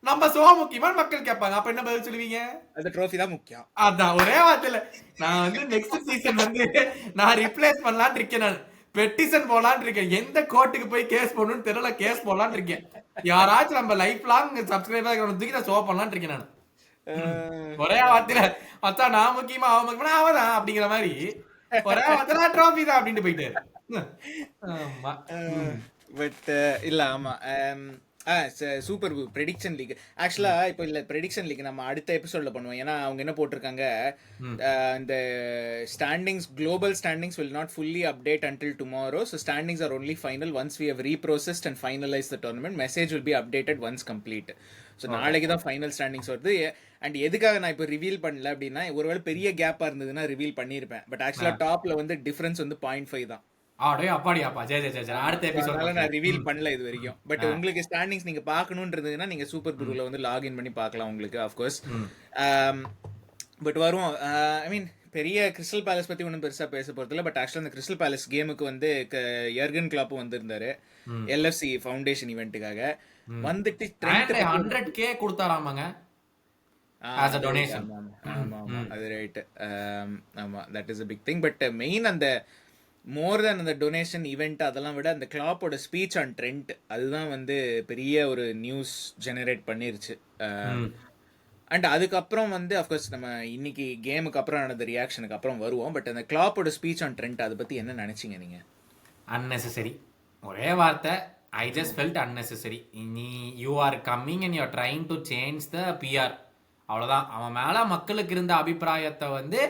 நம்ம சோ முக்கியமா மக்கள் கேட்பாங்க. அப்ப என்ன பதில் சொல்லுவீங்க? அந்த ட்ரோஃபி தான் முக்கியம். அதான் ஒரே வார்த்தையில நான் வந்து நெக்ஸ்ட் சீசன் வந்து நான் ரிப்ளேஸ் பண்ணலாம்னு இருக்கேன், நான் பெட்டிஷன் போலான்னு இருக்கேன். எந்த கோர்ட்டுக்கு போய் கேஸ் போடணும்னு தெரியல, கேஸ் போடலான்னு இருக்கேன். யாராச்சும் நம்ம லைஃப் லாங் சப்ஸ்கிரைபர் தூக்கி நான் ஷோ பண்ணலான்னு இருக்கேன் நான். ஒரே வார்த்தையில மச்சா நான் முக்கியமா அவன் முக்கியமா அவதான் அப்படிங்கிற மாதிரி ஒரே வார்த்தை ட்ரோஃபி தான் அப்படின்ட்டு போயிட்டு. பட் இல்ல ஆமா சூப்பர் ப்ரெடிக்ஷன் லீக் ஆக்சுவலா இப்போ இல்ல ப்ரெடிக்ஷன் லீக் நம்ம அடுத்த எபிசோட்ல பண்ணுவோம். ஏன்னா அவங்க என்ன போட்டிருக்காங்க, இந்த standings global standings will not fully update until tomorrow, so standings are only final once we have reprocessed and finalized the tournament. Message will be updated once complete. So நாளைக்கு தான் ஃபைனல் ஸ்டாண்டிங்ஸ் வருது. And எதுக்காக நான் இப்போ reveal பண்ணல அப்படின்னா, ஒருவேளை பெரிய கேப்பா இருந்ததுன்னா ரிவீல் பண்ணிருப்பேன். பட் ஆக்சுவலா டாப்ல வந்து டிஃபரன்ஸ் வந்து 0.5 தான். நான் ரிவீல் பண்ணல இது வரைக்கும். பட் உங்களுக்கு ஸ்டாண்டிங்ஸ் நீங்க பாக்கணும்ன்றதுன்னா நீங்க சூப்பர் ப்ரூல வந்து லாகின் பண்ணி பார்க்கலாம் உங்களுக்கு ஆஃப்கோர்ஸ். பட் வரும் ஐ மீன் பெரிய கிறிஸ்டல் பேலஸ் பத்தி ஒன்றும் பெருசா பேச போறது இல்லை. பட் ஆக்சுவலா அந்த கிறிஸ்டல் பேலஸ் கேமுக்கு வந்து யர்கன் கிளாப்பும் வந்திருந்தாரு எல்எஃப்சி ஃபவுண்டேஷன் ஈவெண்ட்டுக்காக. வந்துட்டு 100K கொடுத்தாராமாங்க as a donation. ஆமா அது ரைட். ஆமா that is a big thing. But main அந்த மோர் தென் அந்த டொனேஷன் ஈவெண்ட் அதெல்லாம் விட அந்த கிளாப்போட ஸ்பீச் ஆன் ட்ரெண்ட் அதுதான் வந்து பெரிய ஒரு நியூஸ் ஜெனரேட் பண்ணிருச்சு. அண்ட் அதுக்கப்புறம் வந்து அஃப்கோர்ஸ் நம்ம இன்னைக்கு கேமுக்கு அப்புறம் நடந்த ரியாக்ஷனுக்கு அப்புறம் வருவோம். பட் அந்த கிளாப்போட ஸ்பீச் ஆன் ட்ரெண்ட் அதை பத்தி என்ன நினைச்சீங்க நீங்க? அன்னெசரி ஒரே வார்த்தை, ஐ ஜஸ்ட் ஃபெல்ட் அன்னெசரி. நீ you are coming and you are trying to change the PR. அவ்வளோதான். அவன் மேலே மக்களுக்கு இருந்த அபிப்பிராயத்தை வந்து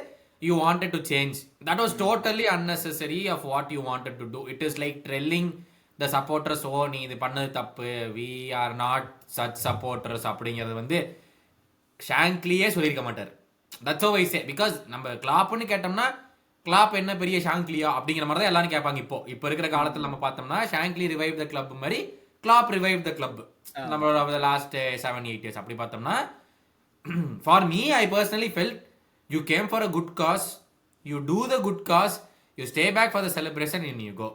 you wanted to change. That was totally unnecessary of what you wanted to do. It is like trolling the supporters, ஓ நீ இது பண்ணது தப்பு, we are not such supporters அப்படிங்கிறது வந்து ஷாங்க்லியே சொல்லியிருக்க மாட்டார். That's O வைஸே. பிகாஸ் நம்ம கிளாப்னு கேட்டோம்னா கிளாப் என்ன பெரிய ஷாங்க்லியா அப்படிங்கிற மாதிரி தான் எல்லாரும் கேட்பாங்க. இப்போ இருக்கிற காலத்தில் நம்ம பார்த்தோம்னா ஷாங்க்லி ரிவைவ் த கிளப் மாதிரி கிளாப் ரிவைவ் த கிளப் நம்மளோட லாஸ்ட் 7-8 years அப்படி பார்த்தோம்னா, for me I personally felt you came for a good cause, you do the good cause, you stay back for the celebration in you go.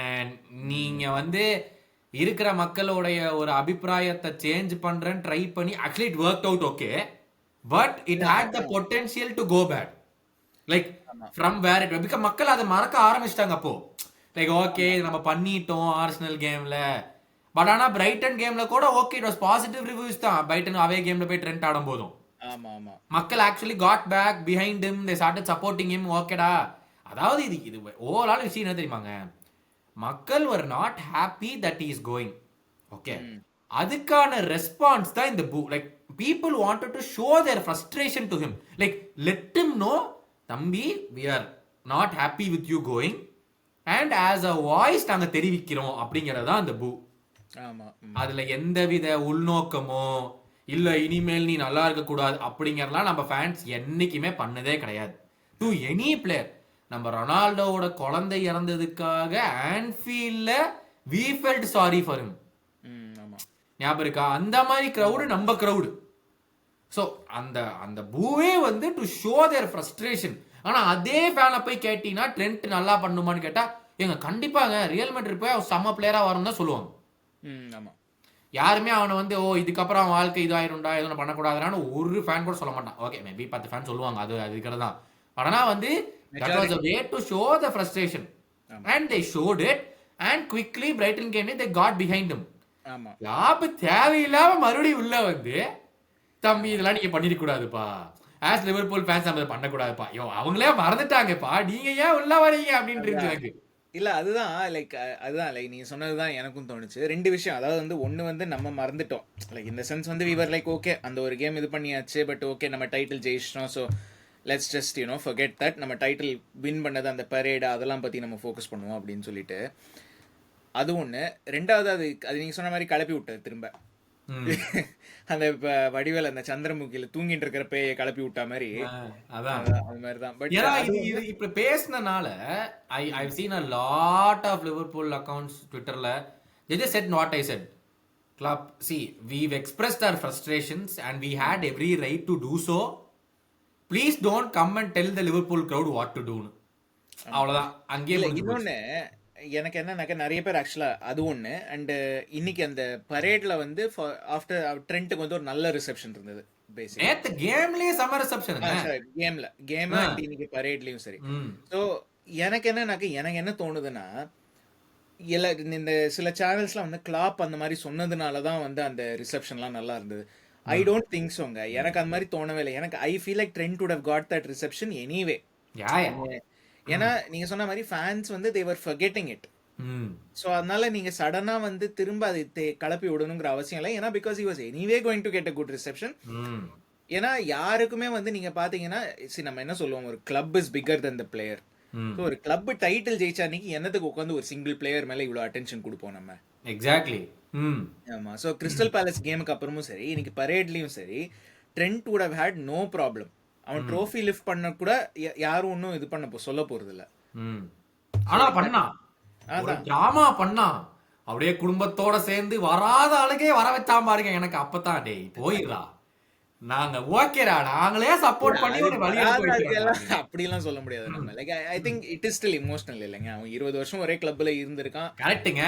And நீங்கள் வந்து இருக்கிற மக்களுடைய ஒரு அபிப்பிராயத்தை change பண்ணுறேன்னு ட்ரை பண்ணி actually it work out okay, but it had the potential to go bad. Like from where it because மக்கள் அதை மறக்க ஆரம்பிச்சிட்டாங்க அப்போ. லைக் ஓகே நம்ம பண்ணிட்டோம் ஆர்சனல் கேம்ல, பட் ஆனா பிரைட்டன் கேம்ல கூட okay it was positive reviews தான். பிரைட்டன் அவே கேம்ல போய் ட்ரெண்ட் ஆடும் போதும் மக்கள் actually got back behind him, they started supporting him. ஓகேடா, அதாவது இது ஓவரால் விஷயம் என்ன தெரியுமாங்க, மக்கள் were not happy that he is going. Okay, அதுக்கான ரெஸ்பான்ஸ் தான் இந்த like people wanted to show their frustration to him, like let him know தம்பி we are not happy with you going and as a voice நாங்க தெரிவிக்கிறோம் அப்படிங்கறது தான் அந்த பூ. அதுல எந்தவித உள்நோக்கமோ இல்ல இனிமேல் நீ நல்லா இருக்க கூடாது அப்படிங்கறதெல்லாம் நம்ம ஃபேன்ஸ் என்னைக்குமே பண்ணதே கிடையாது டு எனி பிளேயர். நம்ம ரொனால்டோவோட குழந்தை இறந்ததுக்காக ஆன்ஃபீல்ட்ல we felt sorry for him. ஞாபகம் இருக்கா? அந்த மாதிரி கிரவுடு நம்ம கிரவுடு. ஸோ அந்த பூவே வந்து டு ஷோ தேர் ஃப்ரஸ்ட்ரேஷன். ஆனால் அதே ஃபேனை போய் கேட்டீங்கன்னா ட்ரெண்ட் நல்லா பண்ணுமான்னு கேட்டா எங்க கண்டிப்பாங்க ரியல் மேட்ரிட் போய் அவன் செம்ம பிளேயரா வரும் தான் சொல்லுவாங்க. யாருமே அவனை வந்து ஓ இதுக்கப்புறம் அவன் வாழ்க்கை இதாயிரும்டா எதுவும் பண்ணக்கூடாதுன்னு ஒரு ஃபேன் கூட சொல்ல மாட்டான். ஓகே மேபி 10 ஃபேன் சொல்லுவாங்க, அது இருக்கிறது தான். ஆனால் வந்து that was a way to show the frustration and they showed it and quickly Brighton game they got behind him. யாப்பு தேவையில்லாம மறுபடியும் உள்ள வந்து தம்பி இதெல்லாம் நீங்க பண்ணிட கூடாதுப்பா, ஆஸ் லிவர்பூல் ஃபேன்ஸ் நம்ம பண்ணக்கூடாதுப்பா, ஐயோ அவங்களே மறந்துட்டாங்கப்பா, நீங்க ஏன் உள்ள வரீங்க அப்படின்னு எனக்கு இல்ல. அதுதான் லைக் நீங்க சொன்னதுதான் எனக்கும் தோணுச்சு. 2 விஷயம். அதாவது வந்து ஒண்ணு வந்து நம்ம மறந்துட்டோம், லைக் இந்த சென்ஸ் வந்து we were like ஓகே அந்த ஒரு கேம் இது பண்ணியாச்சு, பட் ஓகே நம்ம டைட்டில் ஜெயிச்சிட்டோம், so let's just forget that, நம்ம டைட்டில் வின் பண்ணது அந்த பரேடு அதெல்லாம் பற்றி நம்ம ஃபோக்கஸ் பண்ணுவோம் அப்படின்னு சொல்லிட்டு. அது ஒன்று. ரெண்டாவது அது நீங்கள் சொன்ன மாதிரி கிளப்பி விட்டது திரும்ப. அந்த வடிவேல் அந்த சந்திரமுகியில் தூங்கிட்டு இருக்கிற பேயை கிளப்பி விட்டா மாதிரி அது மாதிரி தான். பட் இது இப்ப பேசினால I've seen a lot of Liverpool accounts Twitterல they just said what I said. Club, see, we've expressed our frustrations and we had every right to do so. Please don't come and tell the Liverpool crowd what to do. அவ்வளவுதான். அங்கே இன்னொன்னு எனக்கு என்னன்னாக்க நிறைய பேர் ஆக்சுவலா அது ஒண்ணு. அண்ட் இன்னைக்கு அந்த பரேட்ல வந்து ஆஃப்டர் ட்ரெண்ட்டுக்கு வந்து ஒரு நல்ல ரிசெப்ஷன் இருந்தது. நேத்து கேம்லயே சம ரிசெப்ஷன் கேம் அண்ட் இன்னைக்கு பரேட்லயும் சரி. ஸோ எனக்கு என்ன தோணுதுன்னா, இந்த சில சேனல்ஸ்லாம் வந்து கிளாப் அந்த மாதிரி சொன்னதுனாலதான் வந்து அந்த ரிசெப்ஷன்லாம் நல்லா இருந்தது. I don't think soங்க. எனக்கு அந்த மாதிரி தோணவே இல்லை. எனக்கு I feel like Trent would have got that reception anyway. ஏன்னா நீங்க சொன்ன மாதிரி ஃபேன்ஸ் வந்து they were forgetting it. So அதனால நீங்க சடனா வந்து திரும்ப அதை கலப்பி விடணுங்கிற அவசியம் இல்லை. ஏன்னா because he was anyway going to get a good reception. ஏன்னா யாருக்குமே வந்து நீங்க பாத்தீங்கன்னா நம்ம என்ன சொல்லுவோம், ஒரு club is bigger than the player. So ஒரு கிளப் டைட்டில் ஜெயிச்சா அன்னைக்கு என்னத்துக்கு உட்காந்து ஒரு சிங்கிள் பிளேயர் மேல இவ்வளவு அட்டென்ஷன் கொடுப்போம் நம்ம. எக்ஸாக்ட்லி. ஆமா. ஸோ கிறிஸ்டல் பேலஸ் கேமுக்கு அப்புறமும் சரி இன்னைக்கு பரேட்லயும் சரி trend would have had no problem. அவன் ட்ரோஃபி லிஃப்ட் பண்ண கூட யாரும் ஒன்னும் இது பண்ண சொல்ல போறது இல்ல. ஆனா பண்ணா ஒரு டிராமா பண்ணா அப்படியே குடும்பத்தோட சேர்ந்து வராத ஆளுக்கே வர வச்சா பாருங்க. எனக்கு அப்பதான் டேய் போயிடா நாங்க ஓகேடா நாங்களே சப்போர்ட் பண்ணி ஒரு வழியா அப்படி எல்லாம் சொல்ல முடியாது நம்ம. Like I think it is still emotional இல்லைங்க. அவன் 20 வருஷம் ஒரே கிளப்ல இருந்திருக்கான். கரெக்ட்டுங்க.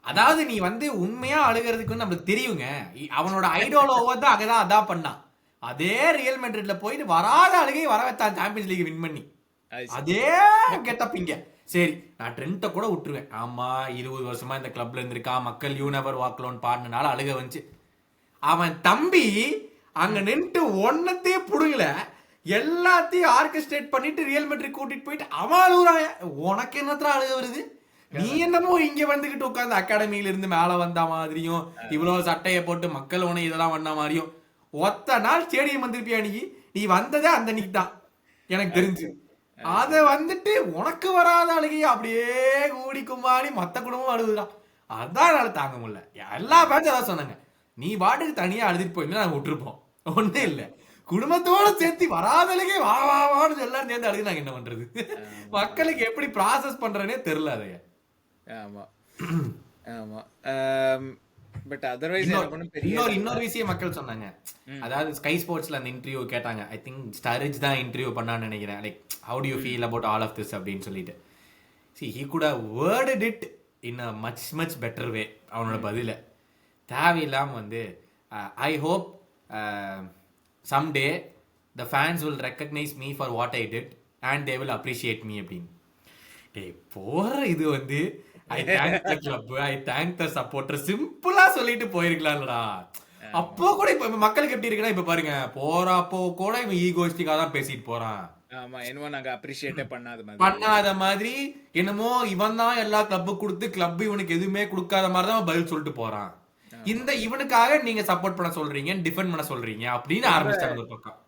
அதாவது நீ வந்து உண்மையா அழுகிறதுக்கு வந்து நம்மளுக்கு தெரியுங்க. அவனோட ஐடோல வந்து அங்கதான் அதான் பண்ணான். அதே ரியல் மேட்ரிட்ல போயிட்டு வராத அழுகை வர வச்சான் சாம்பியன்ஸ் லீக் வின் பண்ணி. அதே கெட்டப் இங்க. சரி நான் ட்ரெண்ட்டை கூட விட்டுருவேன். ஆமா 20 வருஷமா இந்த கிளப்ல இருந்திருக்கான், மக்கள் யூ நெவர் வாக் அலோன் பாடினால அழுக வந்துச்சு. அவன் தம்பி அங்க நின்று ஒன்னத்தையும் புடுங்கல, எல்லாத்தையும் ஆர்கெஸ்ட்ரேட் பண்ணிட்டு ரியல் மேட்ரிட் கூட்டிட்டு போயிட்டு அவன் அழுகுறாங்க. உனக்கு என்னத்துல அழுக வருது? நீ என்னமோ இங்க வந்துகிட்டு உட்கார்ந்து அகாடமியில இருந்து மேல வந்த மாதிரியும் இவ்வளவு சட்டையை போட்டு மக்கள் உன இதெல்லாம் வந்த மாதிரியும் ஒத்த நாள் ஸ்டேடியம் வந்திருப்பியா நீ வந்ததே அந்த அன்னைக்கு தான் எனக்கு தெரிஞ்சு. அத வந்துட்டு உனக்கு வராத அழுகையை அப்படியே கூடி கும்பாடி மத்த குடும்பம் அழுதுதான். அதான் என்னால தாங்க முடியல. எல்லா பேச்சும் அதான் சொன்னாங்க, நீ பாட்டுக்கு தனியா அழுதுட்டு போயிருந்தா நாங்க விட்டுருப்போம். ஒண்ணும் இல்ல, குடும்பத்தோட சேர்த்து வராதலுக்கே வா வா வான்னு எல்லாரும் சேர்ந்து அழுது நாங்க என்ன பண்றது? மக்களுக்கு எப்படி ப்ராசஸ் பண்றேனே தெரியல அதைய. ஆமா ஆமா. பட் அதர்வைஸ் இன்னொரு விஷயம் மக்கள் சொன்னாங்க, அதாவது ஸ்கை ஸ்போர்ட்ஸ்ல அந்த இன்டர்வியூ கேட்டாங்க. ஐ திங்க் ஸ்டரிஜ் தான் இன்டர்வியூ பண்ணான்னு நினைக்கிறேன். Like how do you feel about all of this அப்படின்னு சொல்லிட்டு. See, he could have worded it in a much better way. அவனோட பதில தேவையில்லாம வந்து I hope someday the fans will recognize me for what I did and they will appreciate me அப்படின்னு. டேய் போற இது வந்து I thank the club, I thank the supporter, சிம்பிளா சொல்லிட்டு போயிருக்கலாம்லடா. அப்போ கூட இப்ப மக்களுக்கு எப்படி இருக்குன்னா, இப்ப பாருங்க போறப்போ கூட இவன் ஈகோயிஸ்டிக்கா தான் பேசிட்டு போறான். ஆமா, என்னமோ நாங்க அப்ரிஷியேட்டே பண்ணாத மாதிரி, என்னமோ இவன் தான் எல்லா கிளப்புக்கு கொடுத்து கிளப் இவனுக்கு எதுவுமே கொடுக்காத மாதிரி தான் பதில் சொல்லிட்டு போறான். இந்த இவனுக்காக நீங்க சப்போர்ட் பண்ண சொல்றீங்க, டிஃபெண்ட் பண்ண சொல்றீங்க அப்படின்னு ஆரம்பிச்சாங்க ஒரு பக்கம்.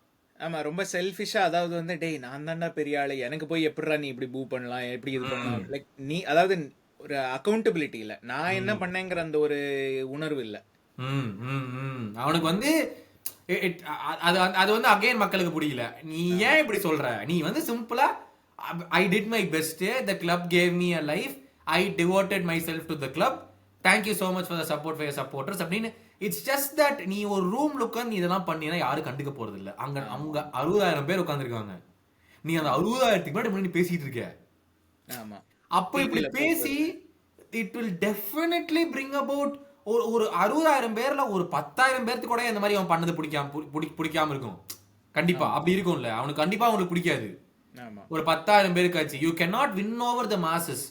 ஆமா, ரொம்ப செல்ஃபிஷா. அதாவது வந்து டேய் நான் தான்டா பெரிய ஆளு, எனக்கு போய் எப்படிடா நீ இப்படி பூ பண்ணலாம், எப்படி இது பண்ணலாம், லைக் நீ அதாவது ஒரு அக்கௌண்டபிலிட்டி இல்ல, நான் என்ன பண்ணேங்கிற அந்த ஒரு உணர்வு இல்ல அவனுக்கு வந்து. அது வந்து அகைன் மக்களுக்கு புரியல. நீ ஏன் இப்படி சொல்ற? நீ வந்து சிம்பிளா I did my best, the club gave me a life, I devoted my self to the club, thank you so much for the support for your supporters அப்படின்னு. இட்ஸ் ஜஸ்ட் தட் நீ ஒரு ரூம்ல உட்காந்து இதெல்லாம் பண்ணினா யாரும் கண்டுக்க போறது இல்ல. அவங்க 60,000 பேர் உட்காந்துருக்காங்க, நீ அந்த 60,000க்கு முன்னாடி நீ பேசிட்டு இருக்க. ஆமா, அப்ப இப்படி பேசி it will definitely bring about ஒரு 60,000 பேர்ல ஒரு 10,000 பேருக்கு கூட இந்த மாதிரி அவன் பண்ணது பிடிக்காம இருக்கும். கண்டிப்பா அப்படி இருக்கும்ல, அவனுக்கு கண்டிப்பா அவனுக்கு பிடிக்காது. ஒரு 10,000 பேருக்கு ஆச்சு. You can not win over the masses.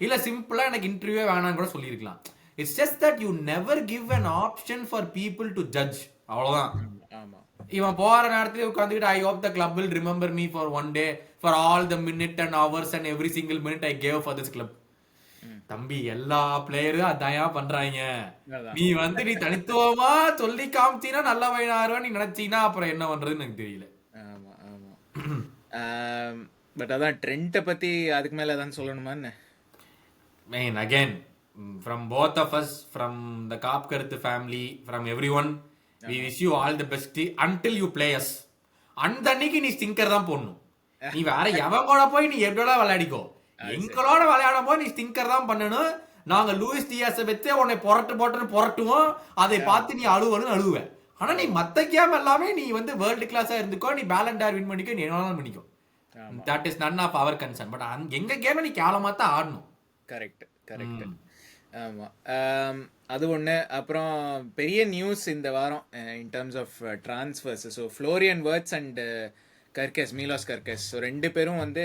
இல்ல சிம்பிளா எனக்கு இன்டர்வியூவே வேணாம்னு கூட சொல்லியிருக்கலாம். It's just that you never give an option for people to judge. அவ்வளவுதான். இவன் போற நேரத்துல உட்காந்துக்கிட்டு I hope the club will remember me for one day for all the minute and hours and every single minute I gave for this club. தம்பி எல்லா பிளேயரும் அதான் பண்றாங்க. நீ வந்து நீ தனித்துவமா சொல்லி காமிச்சீனா நல்ல வயனாருவா நீ நினைச்சீங்கன்னா அப்புறம் என்ன பண்றதுன்னு எனக்கு தெரியல. ஆமா ஆமா. பட் அதான் ட்ரெண்ட்டை பத்தி அதுக்கு மேல தான் சொல்லணுமா என்ன? Main again from both of us, from the Kaap Karuthu family, from everyone, we wish you all the best until you play us. அந்த அன்னைக்கு நீ ஸ்டிங்கர் தான் போடணும். நீ வேற எவன் கூட போய் நீ எப்படா விளையாடிக்கோ, எங்களோட விளையாடும் போது நீ ஸ்டிங்கர் தான் பண்ணணும். நாங்க லூயிஸ் டியாஸை வச்சே உன்னை புரட்டுவோம், அதை பார்த்து நீ அழுவ. ஆனா நீ மத்த கேம் எல்லாமே நீ வந்து வேர்ல்டு கிளாஸா இருந்துக்கோ, நீ பேலண்டார் வின் பண்ணிக்கோ, நீ என்ன பண்ணிக்கோ. That is none of our concern. But எங்க கேமை நீ கேவலமா தான் ஆடணும். கரெக்ட். ஆமாம், அது ஒன்று. அப்புறம் பெரிய நியூஸ் இந்த வாரம் in terms of transfers. So Florian Wirtz and Milos Kerkez, so ரெண்டு பேரும் வந்து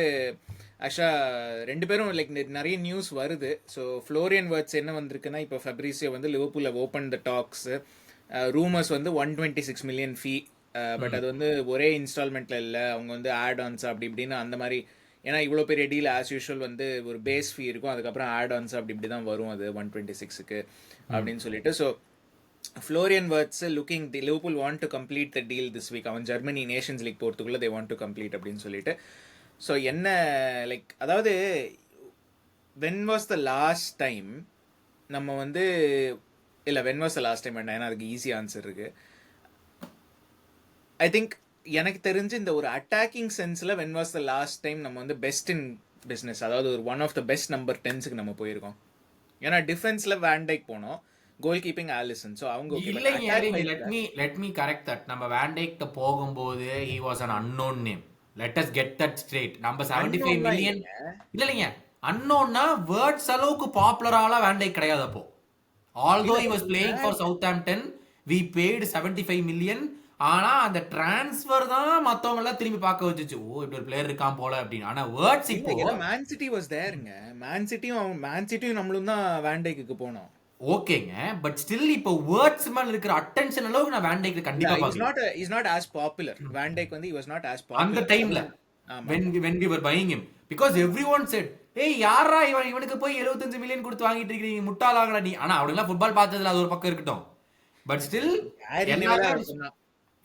ரெண்டு பேரும் லைக் நிறைய நியூஸ் வருது. ஸோ ஃப்ளோரியன் வர்ட்ஸ் என்ன வந்திருக்குன்னா, இப்போ ஃபெப்ரிசியோ வந்து லிவர்பூலில் ஓப்பன் த டாக்ஸ், ரூமர்ஸ் வந்து 126 மில்லியன் ஃபீ. பட் அது வந்து ஒரே இன்ஸ்டால்மெண்ட்டில் இல்லை, அவங்க வந்து ஆட் ஆன்ஸ் அப்படி இப்படின்னு அந்த மாதிரி. ஏன்னா இவ்வளோ பெரிய டீல் ஆஸ் யூஷுவல் வந்து ஒரு பேஸ் ஃபீ இருக்கும், அதுக்கப்புறம் ஆட் ஆன்ஸ் அப்படி இப்படி தான் வரும் அது 126க்கு அப்படின்னு சொல்லிட்டு. So Florian Wirtz looking the Liverpool want to complete the deal this week. அவன் ஜெர்மனி நேஷன்ஸ் லீக் போகிறதுக்குள்ளே தே வாண்ட் டு கம்ப்ளீட் அப்படின்னு சொல்லிட்டு. ஸோ என்ன லைக் அதாவது when was the last time நம்ம வந்து இல்லை when was the last time வேண்டாம், ஏன்னா அதுக்கு ஈஸி ஆன்சர் இருக்குது. ஐ திங்க் எனக்கு தெரிஞ்சு இந்த ஒரு அட்டாக்கிங் சென்ஸில் when was the last time நம்ம வந்து பெஸ்ட் இன் பிஸ்னஸ், அதாவது ஒரு one of the best number 10க்கு நம்ம போயிருக்கோம். ஏன்னா டிஃபென்ஸில் வேன் டைக் போனோம், கோல் கீப்பிங் ஆலிசன். ஸோ அவங்க லெட் மீ கரெக்ட் தட். நம்ம வேன் டைக் போகும்போது he was an unknown name. Let us get that straight. நம்ம 75 மில்லியன் இல்லைங்க அன்னோன்னா வேர்ட்ஸ் அளவுக்கு பாப்புலரால வேன் டைக் கிடையாது அப்போ. although he was playing for Southampton, we paid 75 million. ஆனா அந்த டிரான்ஸ்ஃபர் தான் மத்தவங்க எல்லாம் திரும்பி பார்க்க வச்சுச்சு, ஓ இப்படி ஒரு பிளேயர் இருக்கான் போல அப்படின்னு. ஆனா வேர்ட்ஸ் இப்போ மேன் சிட்டி வாஸ் தேர்ங்க, மேன் சிட்டியும் நம்மளும் தான் வேன் டைக்கு போனோம். ஓகேங்க, பட் ஸ்டில் இப்போ வேர்ட்ஸ் மேல இருக்கிற அட்டென்ஷன் அளவுக்கு நான் வேன் டைக் கண்டிப்பா பார்க்கல. Is not as popular. Van Dijk வந்து he was not as popular அந்த டைம்ல when we were buying him, because everyone said ஏய் யாரா இவனுக்கு போய் 75 மில்லியன் கொடுத்து வாங்கிட்டு இருக்கீங்க, முட்டாளாங்கடா நீ. ஆனா அவனுக்குலாம் ஃபுட்பால் பார்த்ததுல அது ஒரு பக்கம் இருக்கட்டும். பட் ஸ்டில் கேரி நெவிலே அதை சொன்னான்.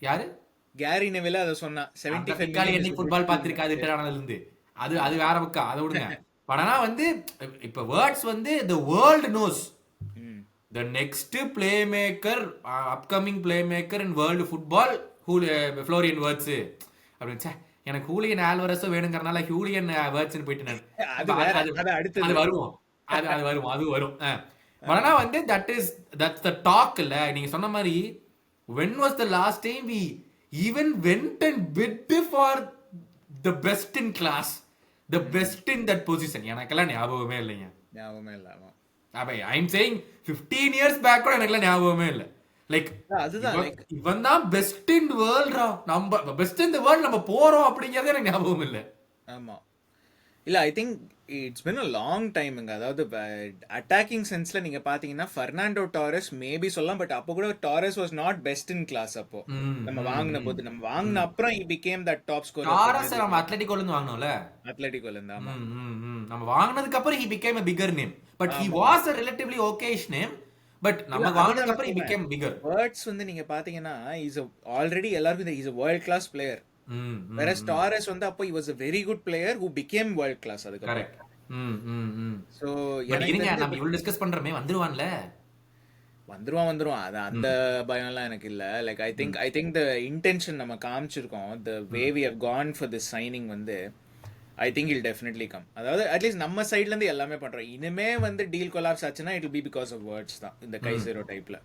யாரு கேரி நெவிலே அதை சொன்னான். 75 பிக்காலி மில்லியன் என்னைக்கு ஃபுட்பால் பார்த்திருக்காது ரிட்டர் ஆனதுல இருந்து. அது வேற பக்கம், அதை விடுங்க. பட் ஆனா வந்து இப்ப வேர்ட்ஸ் வந்து the world knows the next playmaker, upcoming playmaker in world football, Florian words அப்படின்னு. ச்சே, எனக்கு ஹூலியன் ஆல்வரஸும் வேணுங்கிறனால ஹூலியன் வேர்ட்ஸ்னு போயிட்டு நான் அது வருவோம், அது வரும், அது வரும். ஆனா வந்து that's the talk இல்ல. நீங்க சொன்ன மாதிரி when was the last time we even went and bid for the best in class, the best in that position? எனக்கெல்லாம் ஞாபகமே இல்லைங்க. ஞாபகமே இல்ல. அப்ப ஐம் சேயிங் 15 years பேக் கூட எனக்குலாம் ஞாபகமே இல்லை. லைக் அதுதான் இவன் தான் பெஸ்ட் இன் வேர்ல்ட், நம்ம பெஸ்ட் இன் தி வேர்ல்ட் நம்ம போறோம் அப்படிங்கறதே எனக்கு ஞாபகம் இல்லை. ஆமா, இல்ல I think it's been a long டைம்ங்க. அதாவது அட்டாக்கிங் சென்ஸ்ல நீங்க பாத்தீங்கன்னா ஃபெர்னாண்டோ டாரஸ் மேபி சொல்லலாம், பட் அப்போ கூட Torres was not best in class. அப்போ நம்ம வாங்கின அப்புறம் he became that top scorer. Torres நம்ம அட்லெட்டிகோல இருந்து வாங்குனோம்ல, அட்லெட்டிகோல இருந்து. ஆமா, நம்ம வாங்குனதுக்கு அப்புறம் he became a bigger name, but he was a relatively okayish name, but நம்ம வாங்குனதுக்கு அப்புறம் he became bigger. வேர்ட்ஸ் வந்து நீங்க பாத்தீங்கன்னா இஸ் ஆல்ரெடி எல்லாருக்கும் is a world class player. whereas Torres வந்து அப்போ he was a very good player who became world class. அதுக்கு correct. So இருங்க, நம்ம இவ்வளவு டிஸ்கஸ் பண்றோமே, வந்துருவான்ல. வந்துருவான். அது அந்த பயம் எல்லாம் எனக்கு இல்ல. Like I think the intention நம்ம காமிச்சிருக்கோம், the way we have gone for this signing வந்து I think he'll definitely come. அதாவது அட்லீஸ்ட் நம்ம சைட்ல இருந்து எல்லாமே பண்றோம். இனிமே வந்து டீல் கொலாப்ஸ் ஆச்சுன்னா it will be because of Wirtz தான், இந்த கைசெரோ டைப்ல.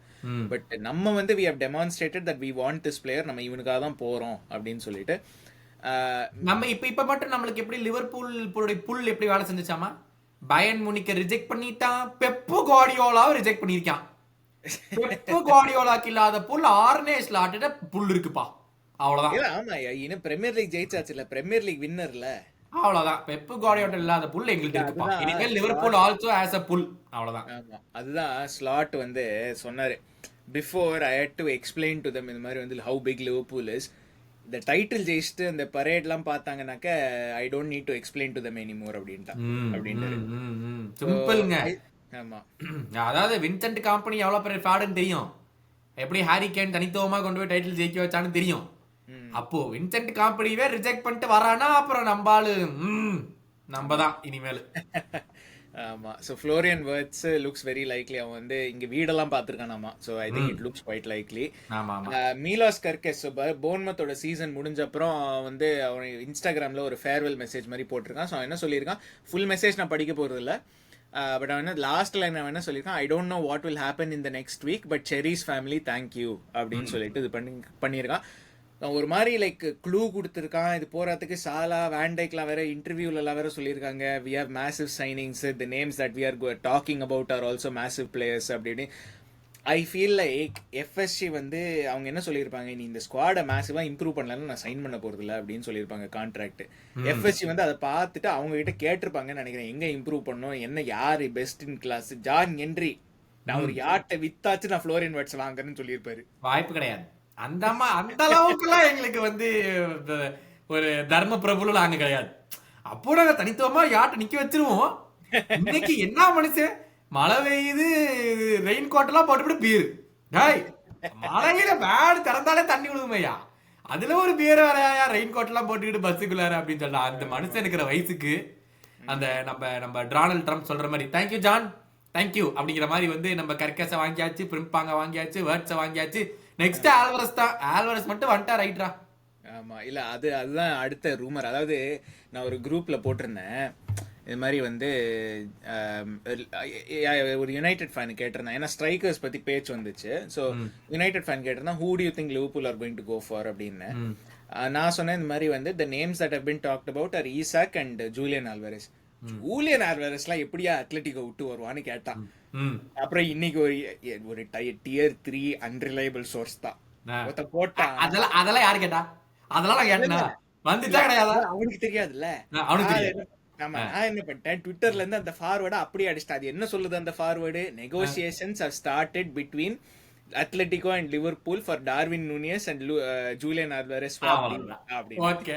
பட் நம்ம வந்து we have demonstrated that we want this player, நம்ம இவனுக்காக தான் போறோம் அப்படின்னு சொல்லிட்டு. நம்ம இப்ப மட்டும் நம்மளுக்கு எப்படி லிவர்பூல் புல் எப்படி வேலை செஞ்சுச்சாமா, பயன் முனிக்க ரிஜெக்ட் பண்ணிட்டான், பெப்பு கார்டியோலாவை ரிஜெக்ட் பண்ணிருக்கான். பெப்பு கார்டியோலாக்கு இல்லாத புல் ஆர்னே ஸ்லாட்டோட புல் இருக்குப்பா, அவ்வளவுதான். ஆமா, இன்னும் பிரீமியர் லீக் ஜெயிச்சாச்சு இல்ல, பிரீமியர் லீக் வின்னர்ல, அவ்வளவுதான். பெப்பு கார்டியோலா இல்லாத புல் எங்களுக்கு இருக்குப்பா. இனிமேல் Liverpool also has a pull, அவ்வளவுதான். ஆமா, அதுதான் ஸ்லாட் வந்து சொன்னாரு. Before I had to explain to them இந்த மாதிரி வந்து ஹவு பிக் லிவர்பூல் இஸ். இந்த டைட்டில் ஜெயிச்சுட்டு இந்த பரேட்லாம் பார்த்தாங்கன்னாக்க I don't need to explain to them anymore அப்படின்ட்டு. சிம்பிள்ங்க. ஆமா, அதாவது வின்சென்ட் காம்பனி எவ்வளவு பெரிய ஃப்ராடுன்னு தெரியும், எப்படி ஹாரி கேன் தனித்துவமா கொண்டு போய் டைட்டில் ஜெயிக்க வச்சான்னு தெரியும். அப்போ வின்சென்ட் காம்பனியே ரிஜெக்ட் பண்ணிட்டு வரானா, அப்புறம் நம்ம தான் இனிமேல். ஆமா, so Florian Wirtz looks very likely. அவன் வந்து இங்க வீடெல்லாம் பார்த்துருக்கானாமா. So I think it looks quite likely. Milos Kerkez போர்ன்மத்தோட சீசன் முடிஞ்ச அப்புறம் வந்து அவன் இன்ஸ்டாகிராம்ல ஒரு ஃபேர்வெல் மெசேஜ் மாதிரி போட்டிருக்கான். ஸோ அவன் என்ன சொல்லியிருக்கான், ஃபுல் மெசேஜ் நான் படிக்க போறது இல்லை, பட் அவன் என்ன லாஸ்ட் லைன் அவன் என்ன சொல்லியிருக்கான், I don't know what will happen in the next week, but cherish family thank you அப்படின்னு சொல்லிட்டு இது பண்ணியிருக்கான். ஒரு மாதிரி லைக் க்ளூ கொடுத்துருக்கான். இது போறதுக்கு சாலா வேண்டைக்லாம் வேற இன்டர்வியூலாம் வேற சொல்லியிருக்காங்க, we have massive signings, the names that we are talking about are also massive players அப்படின்னு. ஐ ஃபீல் லைக் எஃப்எஸ்சி வந்து அவங்க என்ன சொல்லியிருப்பாங்க, நீ இந்த ஸ்குவாடை மேசிவா இம்ப்ரூவ் பண்ணலன்னு நான் சைன் பண்ண போறது இல்லை அப்படின்னு சொல்லியிருப்பாங்க கான்ட்ராக்ட். எஃப்எஸ்சி வந்து அதை பார்த்துட்டு அவங்க கிட்ட கேட்டிருப்பாங்கன்னு நினைக்கிறேன், எங்க இம்ப்ரூவ் பண்ணணும், என்ன யாரு best in class. John Henry நான் ஒரு யார்ட்ட வித்தாச்சு நான் ஃப்ளோரியன் வேர்ட்ஸ் வாங்குறேன்னு சொல்லியிருப்பாரு. வாய்ப்பு கிடையாது. அந்த அளவுக்குலாம் எங்களுக்கு வந்து ஒரு தர்ம பிரபுல நாங்க கிடையாது. அப்போ நாங்க தனித்துவமா யார்ட்ட நிக்க வச்சிருவோம். இன்னைக்கு என்ன மனுஷன், மழை பெய்யுது, ரெயின் கோட் எல்லாம் போட்டு பீர், மழையில பேடு திறந்தாலே தண்ணி விழுதுமையா, அதுல ஒரு பீர் வரையா, ரெயின் கோட் எல்லாம் போட்டுக்கிட்டு பஸ்ஸுக்குள்ளார அப்படின்னு சொல்லலாம். அந்த மனுஷன் இருக்கிற வயசுக்கு அந்த நம்ம டொனால்ட் ட்ரம்ப் சொல்ற மாதிரி தேங்க்யூ ஜான் தேங்க்யூ அப்படிங்கிற மாதிரி வந்து நம்ம கர்கஸை வாங்கியாச்சு, பிரிம்பாங்க வாங்கியாச்சு, வேர்ட்ஸை வாங்கியாச்சு. நெக்ஸ்ட் ஆல்வரஸ் தான். ஆல்வரஸ் மட்டும் வந்துட்டா ரைட்ரா. ஆமா, இல்ல அதுதான் அடுத்த ரூமர். அதாவது நான் ஒரு குரூப்ல போட்டிருந்தேன் இது மாதிரி வந்து ஒரு யுனைடெட் ஃபேன் கேட்டிருந்தேன், ஏன்னா ஸ்ட்ரைக்கர்ஸ் பத்தி பேச்சு வந்துச்சு. ஸோ யுனைடெட் ஃபேன் கேட்டிருந்தேன், who do you think Liverpool are going to go for அப்படின்னு. நான் சொன்னேன் இந்த மாதிரி வந்து the names that have been talked about are Isak and Julian Alvarez. Julian ஆல்வரஸ்லாம் எப்படியா அத்லெட்டிகோ விட்டு வருவான்னு கேட்டான். அப்புறம் இன்னைக்கு ஒரு டியர் 3 அன்ரிலையபிள் சோர்ஸ் தான் போட்டான். அதெல்லாம் யாரு கேட்டா, அதெல்லாம் நான் கேட்டேன், வந்துட்டா கிடையாது, அவனுக்கு தெரியாதுல்ல. ஆமா, நான் என்ன பண்ணிட்டேன், ட்விட்டர்ல இருந்து அந்த ஃபார்வர்டை அப்படியே அடிச்சிட்டேன். அது என்ன சொல்லுது அந்த forward, negotiations have started between Atletico and Liverpool for Darwin Nunez and Julian Alvarez அவ்வளவுதான். அப்படின்னு. ஓகே.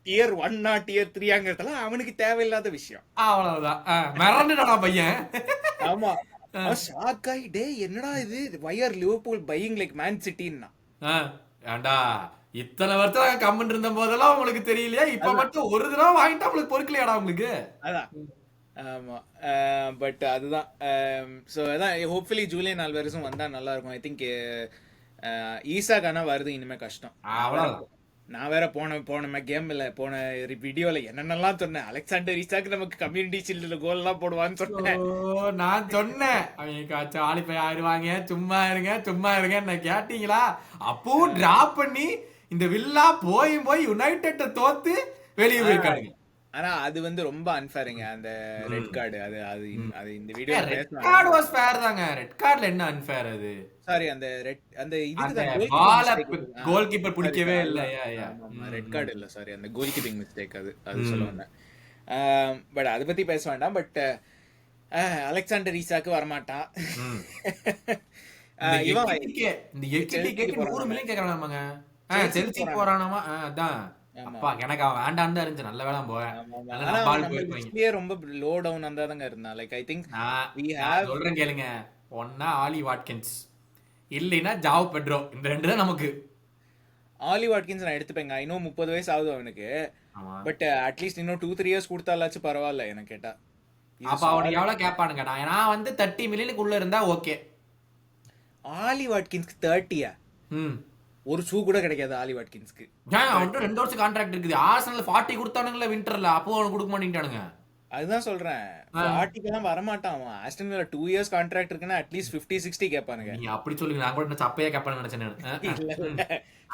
டியர் 1 டியர் 3ங்கிறதெல்லாம் அவனுக்கு தேவையில்லாத விஷயம். அவ்வளவுதான். மிரண்டுடா பையன். ஆமா, ஷாக் ஆகி டேய் என்னடா இது, why are Liverpool buying like Man City-ன்னா. ஏண்டா இத்தனை வருஷம் கம்மன் இருந்த போதெல்லாம் உங்களுக்கு தெரியலையா? இப்ப மட்டும் ஒரு தடவை வாங்கிட்டா உங்களுக்கு பொறுக்கலையாடா உங்களுக்கு? அதான். ஆமா, பட் அதுதான். ஸோ அதான், ஹோப்ஃபுல்லி ஜூலியன் ஆல்வாரெஸும் வந்தா நல்லா இருக்கும். ஐ திங்க் ஈசாக்கானா வருது இனிமே கஷ்டம். அவ்வளவுதான். நான் வேற போன கேம்ல போன வீடியோல என்னென்னலாம் சொன்னேன். அலெக்சாண்டர் ஈசாக்கு நமக்கு கம்யூனிட்டி ஷீல்டுல கோல் எல்லாம் போடுவான்னு சொன்னேன். நான் சொன்னேன் அவங்க ஆலிப்பை ஆயிடுவாங்க, சும்மா இருங்க நான் கேட்டீங்களா? அப்பவும் டிராப் பண்ணி இந்த வில்லா போய் யுனைடெட் தோத்து வெளியே போயிருக்காங்க. ஆனா அது வந்து ரொம்ப அன்ஃபேருங்க அந்த ரெட் கார்டு. அது அது அது இந்த video red card was fair தாங்க. ரெட் கார்டுல என்ன அன்ஃபேர் அது? சாரி, அந்த ரெட் அந்த இதுக்கு பால் கோல் கீப்பர் பிடிக்கவே இல்ல. ரெட் கார்டு இல்ல, சாரி, அந்த கோல் கீப்பிங் மிஸ்டேக். அது சொல்ல வந்தேன். பட் அதை பத்தி பேச வேண்டாம். பட் அலெக்சாண்டர் ஈசாக்கு வரமாட்டான். இவன் இந்த எக்ஸ்டிகேக்கு 100 மில்லியன் கேக்குறானாமாங்க. செல்சி போறானாமா? அதான். அப்பா எனக்கு அவன் வேண்டாம் தான் இருந்துச்சு. நல்ல வேளை போவேன். ரொம்ப லோ டவுன் அந்த இருந்தான். லைக் ஐ திங்க் சொல்றேன் கேளுங்க. ஒன்னா ஆலி வாட்கின்ஸ் இல்லைன்னா ஜாவ் பெட்ரோ, இந்த ரெண்டு தான் நமக்கு. ஆலி வாட்கின்ஸ் நான் எடுத்துப்பேங்க. இன்னும் 30 வயசு ஆகுது அவனுக்கு. பட் அட்லீஸ்ட் இன்னும் 2-3 இயர்ஸ் கொடுத்தாலாச்சும் பரவாயில்ல எனக்கு கேட்டா. அப்ப அவனுக்கு எவ்வளவு கேட்பானுங்க? நான் வந்து 30 மில்லியனுக்கு உள்ள இருந்தா ஓகே. ஆலி வாட்கின்ஸ்க்கு 30யா? ஒரு ஷூ கூட கிடைக்காது ஆலி வாட்கின்ஸ்க்கு. அவன்கிட்ட 2 வருஷம் கான்ட்ராக்ட் இருக்குது. ஆர்சனல் 40 கொடுத்தானுங்களே விண்டர்ல, அப்போ அவனுக்கு கொடுக்க மாட்டேங்கிறானுங்க. அதுதான் சொல்றேன், 40க்கெல்லாம் வரமாட்டான் அவன். ஆஸ்டன் வில்லா 2 இயர்ஸ் கான்ட்ராக்ட் இருக்குன்னா அட்லீஸ்ட் 50-60 கேட்பானுங்க. நீ அப்படி சொல்லுங்க, நான் கூட சப்பையா கேட்பானு நினைச்சேன்.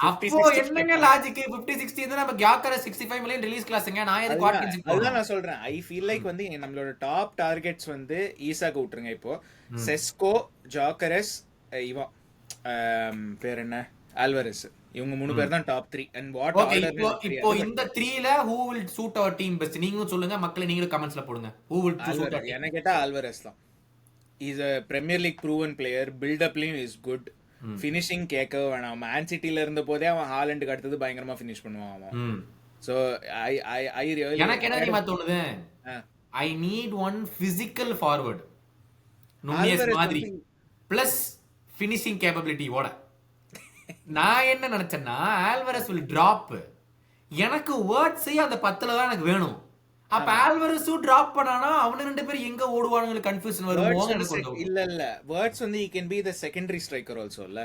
அப்போ என்னங்க லாஜிக்? 50-60 இருந்தா நம்ம கியாக்கரஸ் 65 மில்லியன் ரிலீஸ் கிளாஸ்ங்க. நான் எதுக்கு வாட்கின்ஸ்? அதுதான் நான் சொல்றேன். ஐ ஃபீல் லைக் வந்து நம்மளோட டாப் டார்கெட்ஸ் வந்து ஈசாக்கு விட்டுருங்க. இப்போ செஸ்கோ, ஜாக்கரஸ், இவன் பேர் என்ன, ஆல்வாரெஸ், இவங்க 3 பேர் தான் டாப் 3. அண்ட் வாட் இப்போ இந்த 3ல who will suit our team best? நீங்களும் சொல்லுங்க, மக்களே நீங்களும் கமெண்ட்ஸ்ல போடுங்க. who will suit our team? என்ன கேட்டா ஆல்வாரெஸ் தான். Is a Premier League proven player. build up லையும் is good. ஃபினிஷிங் கேட்க வேணாம். மேன் சிட்டில இருந்த போதே அவன் ஹாலண்டுக்கு அடுத்தது பயங்கரமா ஃபினிஷ் பண்ணுவான் அவன். சோ ஐ ரியலி எனக்கு என்ன தெரியுமா தோணுது? I need one physical forward, நுனியஸ் மாதிரி, பிளஸ் ஃபினிஷிங் கேப்பபிலிட்டி ஓட. நான் என்ன நினைச்சேன்னா ஆல்வாரெஸ் will drop. எனக்கு வேர்ட்ஸே அந்த 10ல தான் எனக்கு வேணும். அப்ப ஆல்வாரெஸும் டிராப் பண்ணானா அவன 2 பேரும் எங்க ஓடுவானுங்க கன்ஃபியூஷன் வரும். இல்ல வேர்ட்ஸ் வந்து he can be the secondary striker also இல்ல.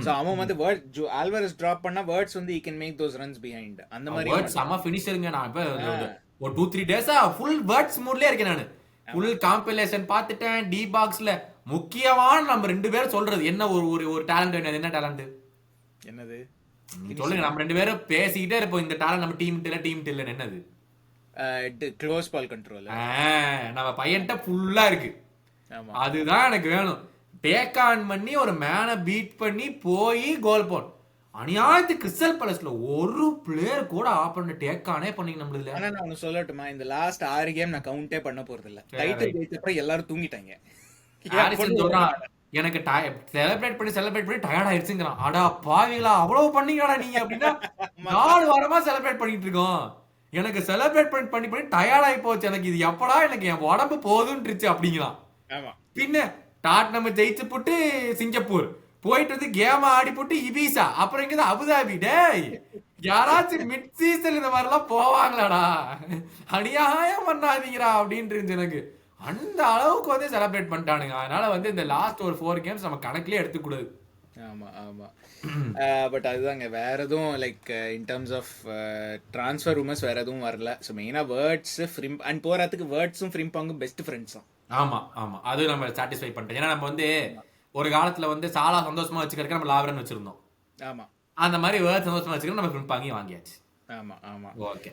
சோ அவன் வந்து ஆல்வாரெஸ் டிராப் பண்ணா வேர்ட்ஸ் வந்து he can make those runs behind. அந்த மாதிரி வேர்ட்ஸ் அம்மா ஃபினிஷருங்க. நான் இப்ப ஒரு 2-3 டேஸா ஃபுல் வேர்ட்ஸ் மூட்லயே இருக்கேன் நானு. ஃபுல் காம்பைலேஷன் பார்த்துட்டேன். டி பாக்ஸ்ல முக்கியமான நம்ம 2 பேரும் சொல்றது என்ன, ஒரு டாலண்ட் என்ன டாலண்ட் என்னது சொல்லுங்க. நம்ம 2 பேரும் பேசிக்கிட்டே இருப்போம் இந்த டாலண்ட் நம்ம டீம் இல்ல என்னது, க்ளோஸ் பால் கண்ட்ரோல். நம்ம பையன்ட்ட ஃபுல்லா இருக்கு. அதுதான் எனக்கு வேணும். டேக் ஆன் பண்ணி ஒரு மேனை பீட் பண்ணி போய் கோல் போன். அநியாயத்து கிறிஸ்டல் பேலஸ்ல ஒரு பிளேயர் கூட ஆப்பன் டேக் ஆனே பண்ணீங்க நம்மள. ஆனா நான் ஒன்னு சொல்லட்டுமா, இந்த லாஸ்ட் 6 கேம் நான் கவுண்டே பண்ண போறது இல்ல. டைட்டில் ஜெயிச்சப்ப எல்லாரும் தூங்கிட்டாங்க. சொல்றான் எனக்கு செலிப்ரேட் பண்ணி டயர்ட் ஆயிடுச்சுங்கிறான். அடா பாவிகளா, அவ்வளவு பண்ணீங்கடா நீங்க அப்படின்னா 4 வாரமா செலிப்ரேட் பண்ணிட்டு இருக்கோம். எனக்கு செலிப்ரேட் பண்ணி டயர்ட் ஆகி போச்சு. எனக்கு இது எப்படா எனக்கு என் உடம்பு போதுன்றுச்சு அப்படிங்கிறான். பின்ன டாட்னம் ஜெயிச்சு போட்டு சிங்கப்பூர் போயிட்டு வந்து கேம் ஆடி போட்டு இபிசா, அப்புறம் இங்க அபுதாபி. டேய் யாராச்சும் மிட் சீசன் இந்த மாதிரி எல்லாம் போவாங்களாடா? அநியாயம் பண்ணாதீங்கடா அப்படின்னு இருந்துச்சு எனக்கு. அந்த அளவுக்கு வந்து செலிப்ரேட் பண்ணிட்டானுங்க. அதனால வந்து இந்த லாஸ்ட் ஒரு 4 கேம்ஸ் நம்ம கணக்குலயே எடுத்துக்கூடாது. ஆமா ஆமா. பட் அதுதாங்க, வேற எதுவும் like in terms of transfer rumours வேற எதுவும் வரல. ஸோ மெயினா வேர்ட்ஸ் ஃப்ரிம் அண்ட் போறதுக்கு வேர்ட்ஸும் ஃப்ரிம்பாங்கும் பெஸ்ட் ஃப்ரெண்ட்ஸ் தான். ஆமா ஆமா, அது நம்ம சாட்டிஸ்ஃபை பண்ணிட்டோம். ஏன்னா நம்ம வந்து ஒரு காலத்துல வந்து சாலா சந்தோஷமா வச்சுக்கிறதுக்கு நம்ம லாவரன் வச்சிருந்தோம். ஆமா, அந்த மாதிரி வேர்ட் சந்தோஷமா வச்சுக்கிறோம், நம்ம ஃப்ரிம்பாங்கி வாங்கியாச்சு. ஆமா ஆமா, ஓகே.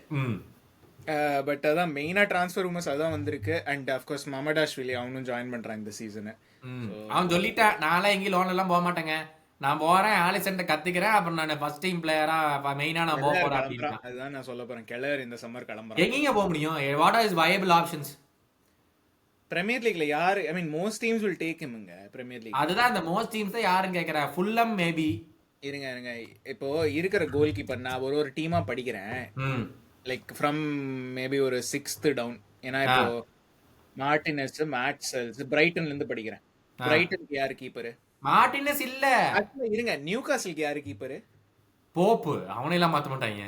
பட் அதான் மெயினா ட்ரான்ஸ்ஃபர் ரூமர்ஸ் அதான் வந்திருக்கு. அண்ட் அஃப்கோர்ஸ் மமடாஷ்விலி அவனும் ஜாயின் பண்றான் இந்த சீசனு. அவன் சொல்லிட்டான், நாளே எங்கேயும் லோன் எல்லாம் போக மாட்டேங்க, நான் போறேன் ஆலிசன் கத்துக்கிறேன், அப்புறம் நான் ஃபர்ஸ்ட் டீம் பிளேயரா மெயினா நான் போக போறேன் அப்படின்னு. அதுதான் நான் சொல்ல போறேன். கெலர் இந்த சம்மர் கிளம்புறேன். எங்கேயும் போக முடியும்? What are is viable options? Premier லீக்ல யாரு, I mean most teams will take ஹிம்ங்க பிரீமியர் லீக். அதுதான் இந்த மோஸ்ட் டீம்ஸ் யாரும் கேக்குறா. Fulham maybe. இருங்க இப்போ இருக்கிற கோல் கீப்பர் நான் ஒரு டீமா படிக்கிறேன். லைக் ஃப்ரம் மேபி ஒரு 6th டவுன். ஏன்னா இப்போ மார்டினஸ், மேட்சல்ஸ், பிரைட்டன்ல இருந்து படிக்கிறேன். பிரைட்டனுக்கு யாரு கீப்பர்? மார்டினஸ் இல்ல. இருங்க, நியூகாசலுக்கு யாரு கீப்பர்? போப்பு. அவனையெல்லாம் மாத்த மாட்டாங்க.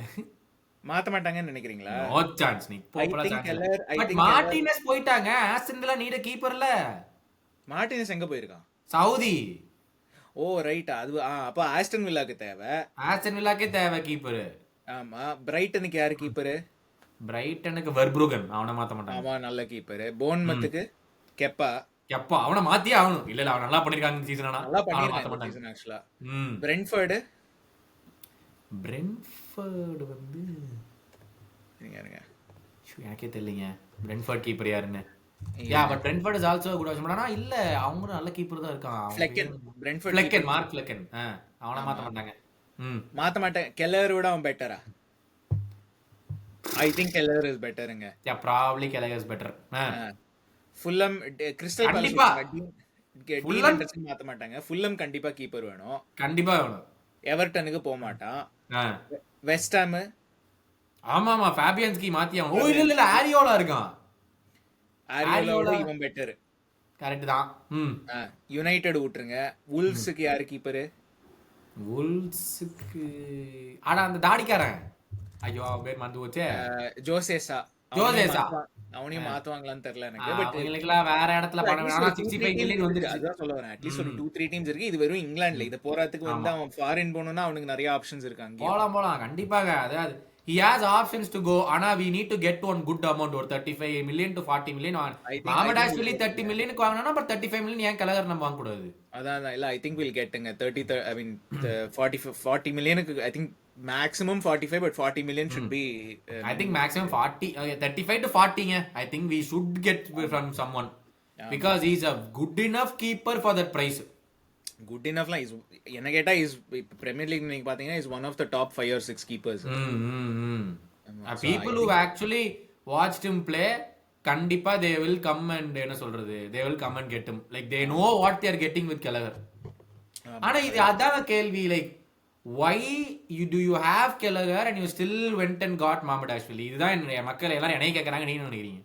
மாத்த மாட்டாங்கன்னு நினைக்கிறீங்களா? No chance. நீ போப்புல சான்ஸ். பட் மார்டினஸ் போயிட்டாங்க. ஆஸ்டன் வில்லா நீட கீப்பர்ல. மார்டினஸ் எங்க போயிருக்கான்? சவுதி. Oh right. அது அப்ப ஆஸ்டன் வில்லாக்கு தேவை. ஆஸ்டன் வில்லாக்கே தேவை கீப்பர். ஆமா. பிரைட்டனுக்கு யாரு கீப்பர்? பிரைட்டனுக்கு வெர்ப்ரூகன். அவனை மாத்த மாட்டாங்க. ஆமா, நல்ல கீப்பர். போன்மத்துக்கு கெப்பா. எப்பா அவனை மாத்தியே ஆகணும். இல்ல அவன் நல்லா பண்ணிருக்காங்க இந்த சீசன். நல்லா பண்ணிருக்காங்க சீசன் ஆக்சுவலா. பிரென்ட்ஃபோர்டு வந்து இருங்க எனக்கே தெரியலங்க பிரென்ட்ஃபோர்ட் கீப்பர் யாருன்னு. Yeah but Brentford is also good option. ஆனா இல்ல அவங்களும் நல்ல கீப்பர் தான் இருக்கான். Flekken. Brentford Flekken, Mark Flekken. அவனை மாத்த மாட்டாங்க. மாத்த மாட்டாங்க. கெல்லர் விட அவன் பெட்டரா? ஐ திங்க் கெல்லர் இஸ் பெட்டருங்க. Yeah probably Kelleher is better. Fulham Crystal கண்டிப்பா ஃபுல்லம் மாத்த மாட்டாங்க. ஃபுல்லம் கண்டிப்பா கீப்பர் வேணும். கண்டிப்பா வேணும். எவர்டனுக்கு போக மாட்டான். West Ham. ஆமா ஃபேபியன்ஸ்கி மாத்தி அவன். ஓ இல்ல ஆரியோலா இருக்கான். ஆரியோலா இவன் பெட்டர். கரெக்ட் தான். யுனைட்டட் விட்டுருங்க. வுல்வ்ஸ்க்கு யாரு கீப்பர்? வுல்வ்ஸ்க்கு ஆனா அந்த தாடிக்காரன். ஐயோ அவன் பேர் மறந்து போச்சே. ஜோசேசா. அவனையும் மாத்துவாங்களான்னு தெரியல எனக்கு. பட் இவங்களுக்குலாம் வேற இடத்துல பண்ண வேணாம். 65 மில்லியன் வந்துருச்சு. அதான் சொல்ல வரேன். அட்லீஸ்ட் ஒரு 2-3 டீம்ஸ் இருக்கு. இது வெறும் இங்கிலாந்துல. இத போறதுக்கு வந்து அவன் ஃபாரின் போணும்னா அவனுக்கு நிறைய ஆப்ஷன்ஸ் இருக்காங்க. போலாம் கண்டிப்பாக. அதாவது he has options to go. ஆனா we need to get one good amount. ஒரு 35 million to 40 million. மாமட் ஆக்சுவலி 30 மில்லியனுக்கு வாங்கினா பட் 35 மில்லியன் ஏன் கலகர் நம்ம வாங்க கூடாது? அதான் இல்ல, I think will கெட்டுங்க 30 I mean 40 மில்லியனுக்கு. I think maximum 45 but 40 million should be I think maximum 40 35 to 40 I think we should get from someone because he's a good enough keeper for that price. Good enough is என்ன கேட்டா is Premier League நீங்க பாத்தீங்கன்னா is one of the top 5 or 6 keepers. People who actually watched him play கண்டிப்பா they will come and என்ன சொல்றது they will come and get him like they know what they are getting with Gallagher. ஆனா இது அதான் கேள்வி like why do you have Gallagher and you still went and got Mohamed Ashwili? இதுதான் என்னுடைய மக்கள் எல்லாரும் என்னைய கேக்குறாங்க. நீங்க நினைக்கிறீங்க?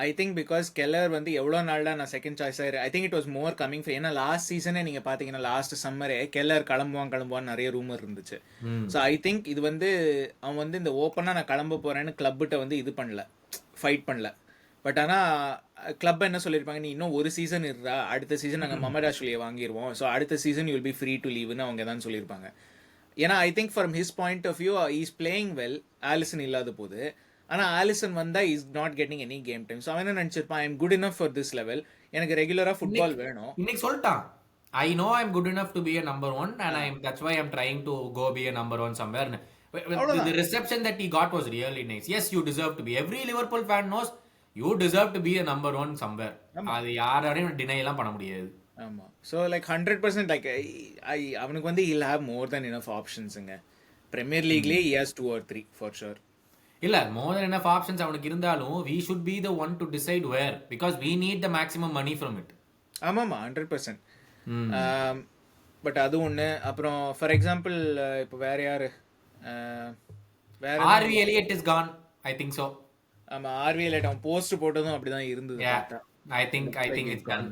ஐ திங்க் பிகாஸ் கெல்லர் வந்து எவ்வளோ நாள்ல நான் second choice I think it was more coming. ஏன்னா லாஸ்ட் சீசனே நீங்க பாத்தீங்கன்னா லாஸ்ட் சம்மரே கெல்லர் கிளம்புவான்னு நிறைய ரூமர் இருந்துச்சு. ஸோ ஐ திங்க் இது வந்து அவன் வந்து இந்த ஓப்பனா நான் கிளம்ப போறேன்னு கிளப்பிட்ட வந்து இது பண்ணல, ஃபைட் பண்ணல. பட் ஆனால் கிளப் என்ன சொல்லியிருப்பாங்க, நீ இன்னும் ஒரு சீசன் இருக்கா, அடுத்த சீசன் நாங்கள் மொஹமட் ஆஷ்லியை வாங்கிடுவோம், ஸோ அடுத்த season you will be free to லீவ்னு அவங்க தான் சொல்லியிருப்பாங்க. ஏன்னா I think from his point of view is playing well. Alisson இல்லாத போது, ஆனால் ஆலிசன் வந்தால் is not getting any game time. So அவன் என்ன நினச்சிருப்பான், I am good enough for this level, எனக்கு ரெகுலராக ஃபுட்பால் வேணும். இன்னைக்கு சொல்லிட்டான், I know I'm good enough to be a number one and that's why I'm trying to go be a number one somewhere. The reception that he got was really nice. Yes, you deserve to be. Every Liverpool fan knows you deserve to be a number one somewhere. அது யாராலையும் deny எல்லாம் பண்ண முடியாது. ஆமா. So like 100% like அவனுக்கு வந்து he'll have more than enough optionsங்க. Premier Leagueலயே he has 2 or 3 for sure. இல்ல, more than enough options அவனுக்கு இருந்தாலும் we should be the one to decide where, because we need the maximum money from it. ஆமாமா 100%. But அது ஒன்று. அப்புறம் for example இப்போ வேற யாரு, வேற Harvey Elliott is gone, I think so. ஆமா, ஆர்வி எலியட் அவன் போஸ்ட் போட்டதும் அப்படிதான் இருந்தது. I think it's gone.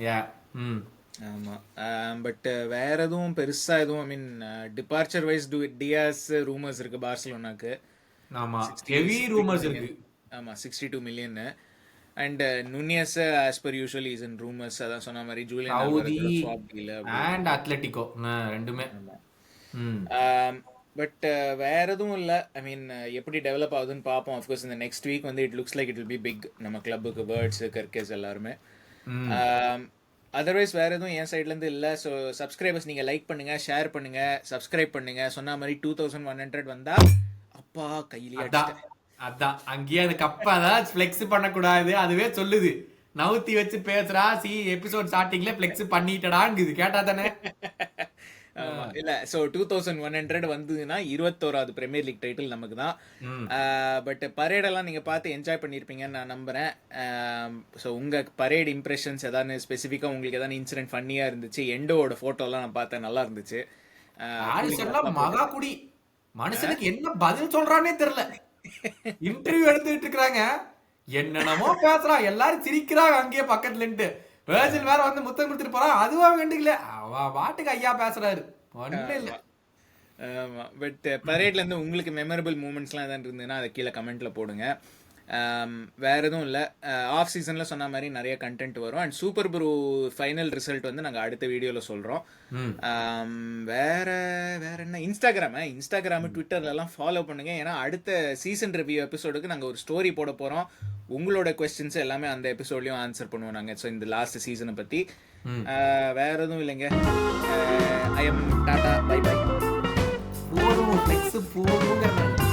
Yeah ஆமா. பட் வேற எதுவும் பெருசா எதுவும், I mean departure wise Diaz rumours இருக்கு பார்சிலோனாக்கு. ஆமா, ஹெவி ரூமர்ஸ் இருக்கு. ஆமா, 62 million. And Nunez as per usual is in rumors. அதான் சொன்ன மாதிரி Julian Alvarez swap deal and Atletico ரெண்டுமே. பட் வேற எதுவும் இல்லை. ஐ மீன் எப்படி டெவலப் ஆகுதுன்னு பார்ப்போம். ஆஃப்கோர்ஸ் இந்த நெக்ஸ்ட் வீக் வந்து it looks like it will be big நம்ம கிளப்புக்கு, வேர்ட்ஸ், கர்கேஸ் எல்லாருமே. அதர்வைஸ் வேற எதுவும் என் சைட்லேருந்து இல்லை. ஸோ சப்ஸ்கிரைபர்ஸ் நீங்கள் லைக் பண்ணுங்க, ஷேர் பண்ணுங்க, சப்ஸ்கிரைப் பண்ணுங்க. சொன்ன மாதிரி 2100 வந்தா அப்பா கையிலேயே அதான் அங்கேயே அந்த கப்பை தான் ஃப்ளெக்ஸ் பண்ணக்கூடாது, அதுவே சொல்லுது. நவுத்தி வச்சு பேசுறா, எபிசோட் ஸ்டார்டிங்ல ஃப்ளெக்ஸ் பண்ணிட்டடாங்குது, கேட்டா தானே? இல்ல ஸோ 2100 வந்ததுன்னா 21வது பிரீமியர் லீக் டைட்டில் நமக்கு தான். பட் பரேடெல்லாம் நீங்க பார்த்து என்ஜாய் பண்ணியிருப்பீங்கன்னு நான் நம்புறேன். ஸோ உங்க பரேட் இம்ப்ரெஷன்ஸ் ஏதாவது ஸ்பெசிஃபிக்கா உங்களுக்கு ஏதாவது இன்சிடென்ட் ஃபன்னியா இருந்துச்சு? எண்டோட போட்டோலாம் நான் பார்த்தேன், நல்லா இருந்துச்சு. மகா குடி மனுஷனுக்கு என்ன பதில் சொல்றானே தெரியல. இன்டர்வியூ எடுத்துட்டு இருக்காங்க, என்னென்னமோ பேசுறான், எல்லாரும் சிரிக்கிறாங்க அங்கேயே பக்கத்துல இருந்து. வேர்ஜில் வேற வந்து முத்தம் கொடுத்துட்டு போறான், அதுவா கண்டுக்கல, அவ பாட்டுக்கு ஐயா பேசுறாரு, ஒண்ணும் இல்ல. பட் பரேட்ல இருந்து உங்களுக்கு மெமரபிள் மூமெண்ட்ஸ்லாம் எதாவது இருந்ததுன்னா அதை கீழே கமெண்ட்ல போடுங்க. வேற எதுவும் இல்லை. ஆஃப் சீசன்ல சொன்ன மாதிரி நிறைய கண்டென்ட் வரும். And super bro final result வந்து நாங்கள் அடுத்த வீடியோவில் சொல்கிறோம். வேற என்ன, இன்ஸ்டாகிராமு ட்விட்டர்லலாம் ஃபாலோ பண்ணுங்க. ஏன்னா அடுத்த சீசன் ரிவ்யூ எபிசோடுக்கு நாங்கள் ஒரு ஸ்டோரி போட போகிறோம். உங்களோட கொஸ்டின்ஸ் எல்லாமே அந்த எபிசோட்லையும் ஆன்சர் பண்ணுவோம் நாங்கள். ஸோ இந்த லாஸ்ட் சீசனை பற்றி வேற எதுவும் இல்லைங்க. I am tata, bye bye. போதும், போதும்.